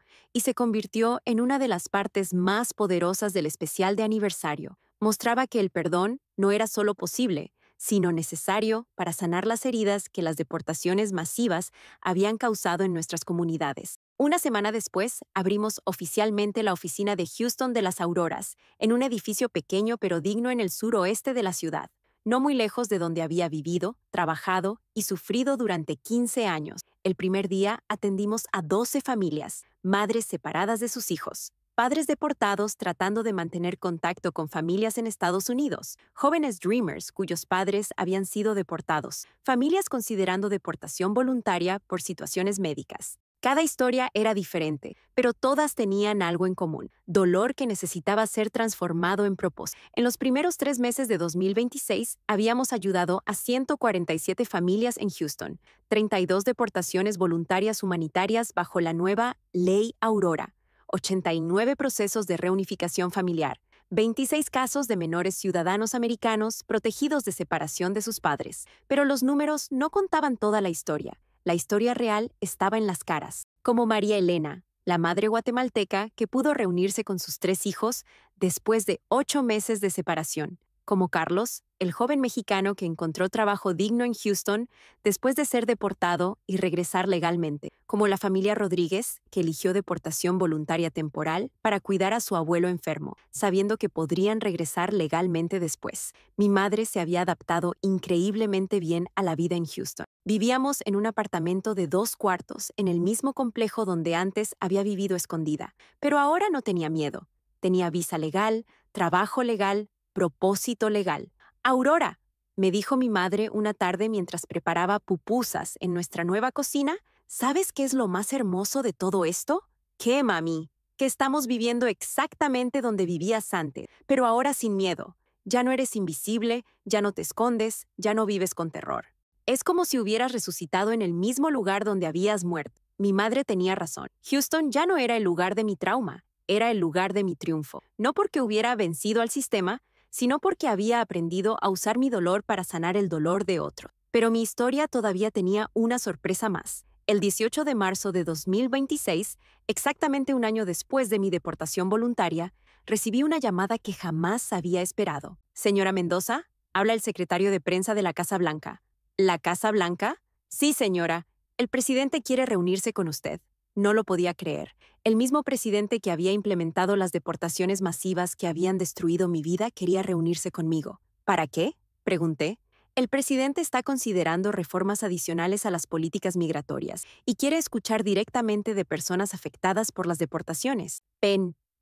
y se convirtió en una de las partes más poderosas del especial de aniversario. Mostraba que el perdón no era solo posible, sino necesario para sanar las heridas que las deportaciones masivas habían causado en nuestras comunidades. Una semana después, abrimos oficialmente la oficina de Houston de las Auroras, en un edificio pequeño pero digno en el suroeste de la ciudad, no muy lejos de donde había vivido, trabajado y sufrido durante 15 años. El primer día atendimos a 12 familias, madres separadas de sus hijos, padres deportados tratando de mantener contacto con familias en Estados Unidos, jóvenes dreamers cuyos padres habían sido deportados, familias considerando deportación voluntaria por situaciones médicas. Cada historia era diferente, pero todas tenían algo en común: dolor que necesitaba ser transformado en propósito. En los primeros 3 meses de 2026, habíamos ayudado a 147 familias en Houston, 32 deportaciones voluntarias humanitarias bajo la nueva Ley Aurora, 89 procesos de reunificación familiar, 26 casos de menores ciudadanos americanos protegidos de separación de sus padres. Pero los números no contaban toda la historia. La historia real estaba en las caras, como María Elena, la madre guatemalteca que pudo reunirse con sus 3 hijos después de 8 meses de separación, como Carlos, el joven mexicano que encontró trabajo digno en Houston después de ser deportado y regresar legalmente, como la familia Rodríguez, que eligió deportación voluntaria temporal para cuidar a su abuelo enfermo, sabiendo que podrían regresar legalmente después. Mi madre se había adaptado increíblemente bien a la vida en Houston. Vivíamos en un apartamento de 2 cuartos en el mismo complejo donde antes había vivido escondida, pero ahora no tenía miedo. Tenía visa legal, trabajo legal, propósito legal. «Aurora», me dijo mi madre una tarde mientras preparaba pupusas en nuestra nueva cocina, ¿sabes qué es lo más hermoso de todo esto? ¿Qué, mami? Que estamos viviendo exactamente donde vivías antes, pero ahora sin miedo. Ya no eres invisible, ya no te escondes, ya no vives con terror. Es como si hubieras resucitado en el mismo lugar donde habías muerto. Mi madre tenía razón. Houston ya no era el lugar de mi trauma, era el lugar de mi triunfo. No porque hubiera vencido al sistema, sino porque había aprendido a usar mi dolor para sanar el dolor de otro. Pero mi historia todavía tenía una sorpresa más. El 18 de marzo de 2026, exactamente un año después de mi deportación voluntaria, recibí una llamada que jamás había esperado. «Señora Mendoza», habla el secretario de prensa de la Casa Blanca. «¿La Casa Blanca?» «Sí, señora. El presidente quiere reunirse con usted». No lo podía creer. El mismo presidente que había implementado las deportaciones masivas que habían destruido mi vida quería reunirse conmigo. ¿Para qué?, pregunté. El presidente está considerando reformas adicionales a las políticas migratorias y quiere escuchar directamente de personas afectadas por las deportaciones.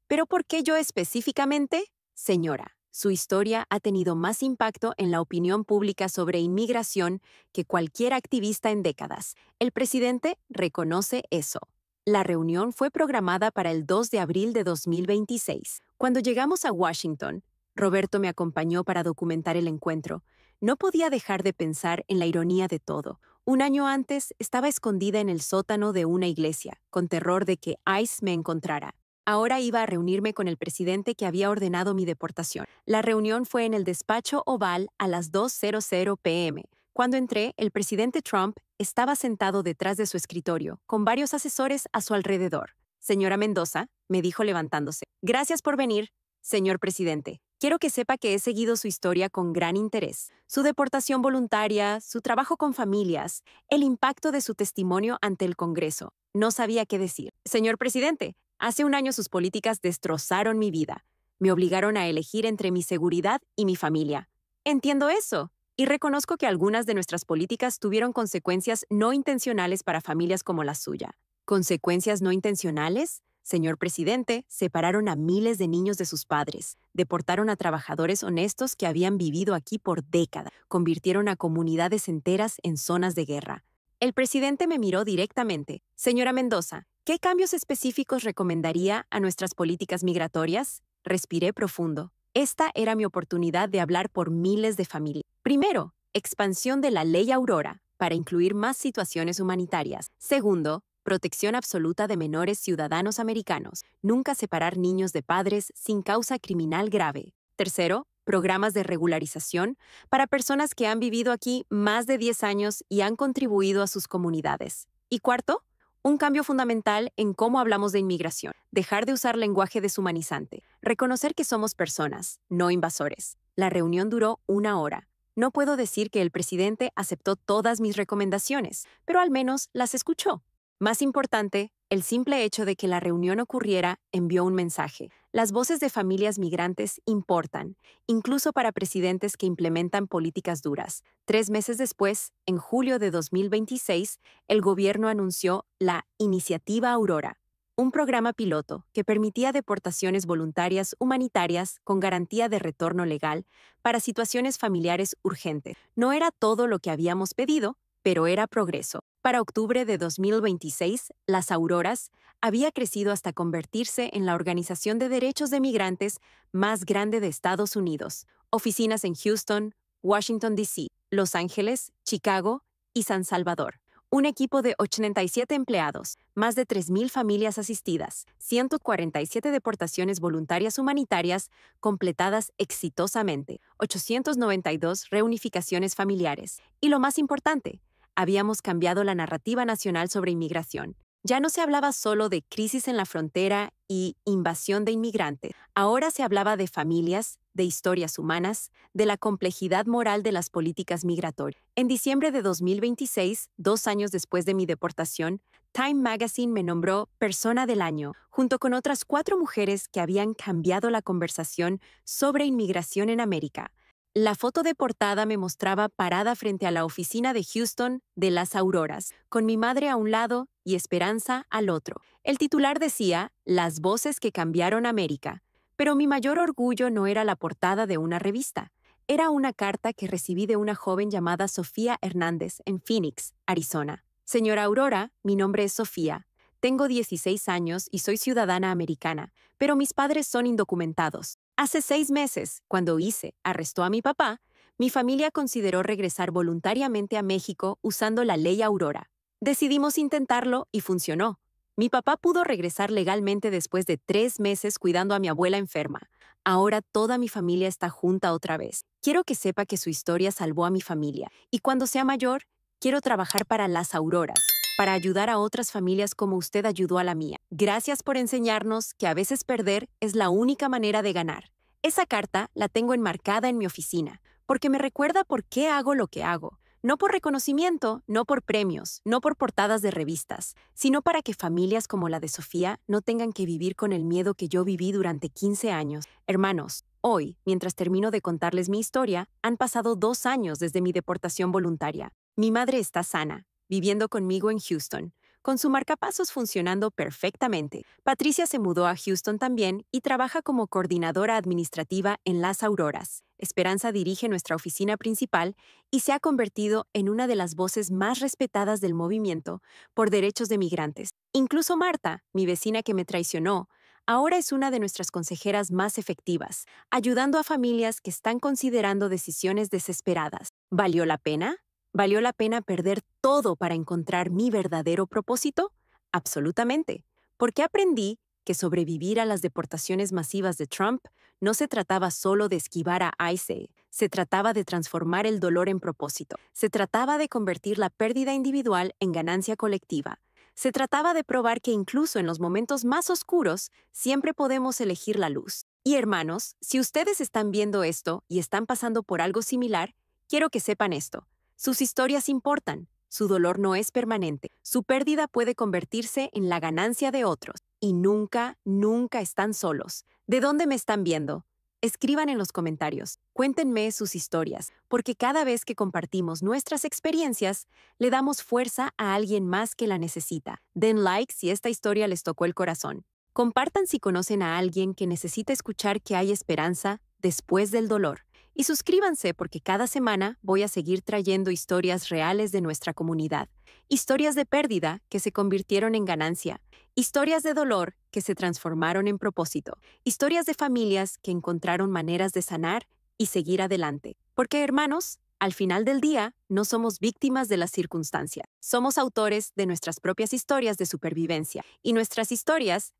¿Pero por qué yo específicamente? Señora, su historia ha tenido más impacto en la opinión pública sobre inmigración que cualquier activista en décadas. El presidente reconoce eso. La reunión fue programada para el 2 de abril de 2026. Cuando llegamos a Washington, Roberto me acompañó para documentar el encuentro. No podía dejar de pensar en la ironía de todo. Un año antes estaba escondida en el sótano de una iglesia, con terror de que ICE me encontrara. Ahora iba a reunirme con el presidente que había ordenado mi deportación. La reunión fue en el despacho Oval a las 2:00 p.m. Cuando entré, el presidente Trump estaba sentado detrás de su escritorio, con varios asesores a su alrededor. «Señora Mendoza», me dijo levantándose, «gracias por venir. Señor presidente, quiero que sepa que he seguido su historia con gran interés. Su deportación voluntaria, su trabajo con familias, el impacto de su testimonio ante el Congreso. No sabía qué decir. Señor presidente, hace un año sus políticas destrozaron mi vida. Me obligaron a elegir entre mi seguridad y mi familia. Entiendo eso. Y reconozco que algunas de nuestras políticas tuvieron consecuencias no intencionales para familias como la suya. ¿Consecuencias no intencionales? Señor presidente, separaron a miles de niños de sus padres, deportaron a trabajadores honestos que habían vivido aquí por décadas, convirtieron a comunidades enteras en zonas de guerra. El presidente me miró directamente. Señora Mendoza, ¿qué cambios específicos recomendaría a nuestras políticas migratorias? Respiré profundo. Esta era mi oportunidad de hablar por miles de familias. Primero, expansión de la Ley Aurora para incluir más situaciones humanitarias. Segundo, protección absoluta de menores ciudadanos americanos. Nunca separar niños de padres sin causa criminal grave. Tercero, programas de regularización para personas que han vivido aquí más de 10 años y han contribuido a sus comunidades. Y cuarto, un cambio fundamental en cómo hablamos de inmigración. Dejar de usar lenguaje deshumanizante. Reconocer que somos personas, no invasores. La reunión duró 1 hora. No puedo decir que el presidente aceptó todas mis recomendaciones, pero al menos las escuchó. Más importante, el simple hecho de que la reunión ocurriera envió un mensaje. Las voces de familias migrantes importan, incluso para presidentes que implementan políticas duras. 3 meses después, en julio de 2026, el gobierno anunció la Iniciativa Aurora, un programa piloto que permitía deportaciones voluntarias humanitarias con garantía de retorno legal para situaciones familiares urgentes. No era todo lo que habíamos pedido, pero era progreso. Para octubre de 2026, las Auroras había crecido hasta convertirse en la organización de derechos de migrantes más grande de Estados Unidos. Oficinas en Houston, Washington, D.C., Los Ángeles, Chicago y San Salvador. Un equipo de 87 empleados, más de 3,000 familias asistidas, 147 deportaciones voluntarias humanitarias completadas exitosamente, 892 reunificaciones familiares. Y lo más importante, habíamos cambiado la narrativa nacional sobre inmigración. Ya no se hablaba solo de crisis en la frontera y invasión de inmigrantes. Ahora se hablaba de familias, de historias humanas, de la complejidad moral de las políticas migratorias. En diciembre de 2026, 2 años después de mi deportación, Time Magazine me nombró Persona del Año, junto con otras 4 mujeres que habían cambiado la conversación sobre inmigración en América. La foto de portada me mostraba parada frente a la oficina de Houston de las Auroras, con mi madre a un lado y Esperanza al otro. El titular decía, Las voces que cambiaron América. Pero mi mayor orgullo no era la portada de una revista. Era una carta que recibí de una joven llamada Sofía Hernández en Phoenix, Arizona. Señora Aurora, mi nombre es Sofía. Tengo 16 años y soy ciudadana americana, pero mis padres son indocumentados. Hace 6 meses, cuando ICE arrestó a mi papá, mi familia consideró regresar voluntariamente a México usando la Ley Aurora. Decidimos intentarlo y funcionó. Mi papá pudo regresar legalmente después de 3 meses cuidando a mi abuela enferma. Ahora toda mi familia está junta otra vez. Quiero que sepa que su historia salvó a mi familia. Y cuando sea mayor, quiero trabajar para las Auroras, para ayudar a otras familias como usted ayudó a la mía. Gracias por enseñarnos que a veces perder es la única manera de ganar. Esa carta la tengo enmarcada en mi oficina, porque me recuerda por qué hago lo que hago. No por reconocimiento, no por premios, no por portadas de revistas, sino para que familias como la de Sofía no tengan que vivir con el miedo que yo viví durante 15 años. Hermanos, hoy, mientras termino de contarles mi historia, han pasado 2 años desde mi deportación voluntaria. Mi madre está sana, viviendo conmigo en Houston, con su marcapasos funcionando perfectamente. Patricia se mudó a Houston también y trabaja como coordinadora administrativa en Las Auroras. Esperanza dirige nuestra oficina principal y se ha convertido en una de las voces más respetadas del movimiento por derechos de migrantes. Incluso Marta, mi vecina que me traicionó, ahora es una de nuestras consejeras más efectivas, ayudando a familias que están considerando decisiones desesperadas. ¿Valió la pena? ¿Valió la pena perder todo para encontrar mi verdadero propósito? Absolutamente, porque aprendí que sobrevivir a las deportaciones masivas de Trump no se trataba solo de esquivar a ICE, se trataba de transformar el dolor en propósito, se trataba de convertir la pérdida individual en ganancia colectiva. Se trataba de probar que incluso en los momentos más oscuros, siempre podemos elegir la luz. Y hermanos, si ustedes están viendo esto y están pasando por algo similar, quiero que sepan esto. Sus historias importan. Su dolor no es permanente. Su pérdida puede convertirse en la ganancia de otros. Y nunca, nunca están solos. ¿De dónde me están viendo? Escriban en los comentarios. Cuéntenme sus historias, porque cada vez que compartimos nuestras experiencias, le damos fuerza a alguien más que la necesita. Den like si esta historia les tocó el corazón. Compartan si conocen a alguien que necesita escuchar que hay esperanza después del dolor. Y suscríbanse porque cada semana voy a seguir trayendo historias reales de nuestra comunidad. Historias de pérdida que se convirtieron en ganancia. Historias de dolor que se transformaron en propósito. Historias de familias que encontraron maneras de sanar y seguir adelante. Porque, hermanos, al final del día, no somos víctimas de las circunstancias. Somos autores de nuestras propias historias de supervivencia. Y nuestras historias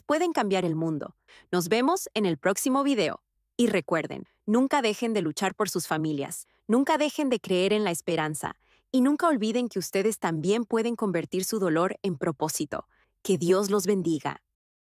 pueden cambiar el mundo. Nos vemos en el próximo video. Y recuerden, nunca dejen de luchar por sus familias. Nunca dejen de creer en la esperanza. Y nunca olviden que ustedes también pueden convertir su dolor en propósito. Que Dios los bendiga.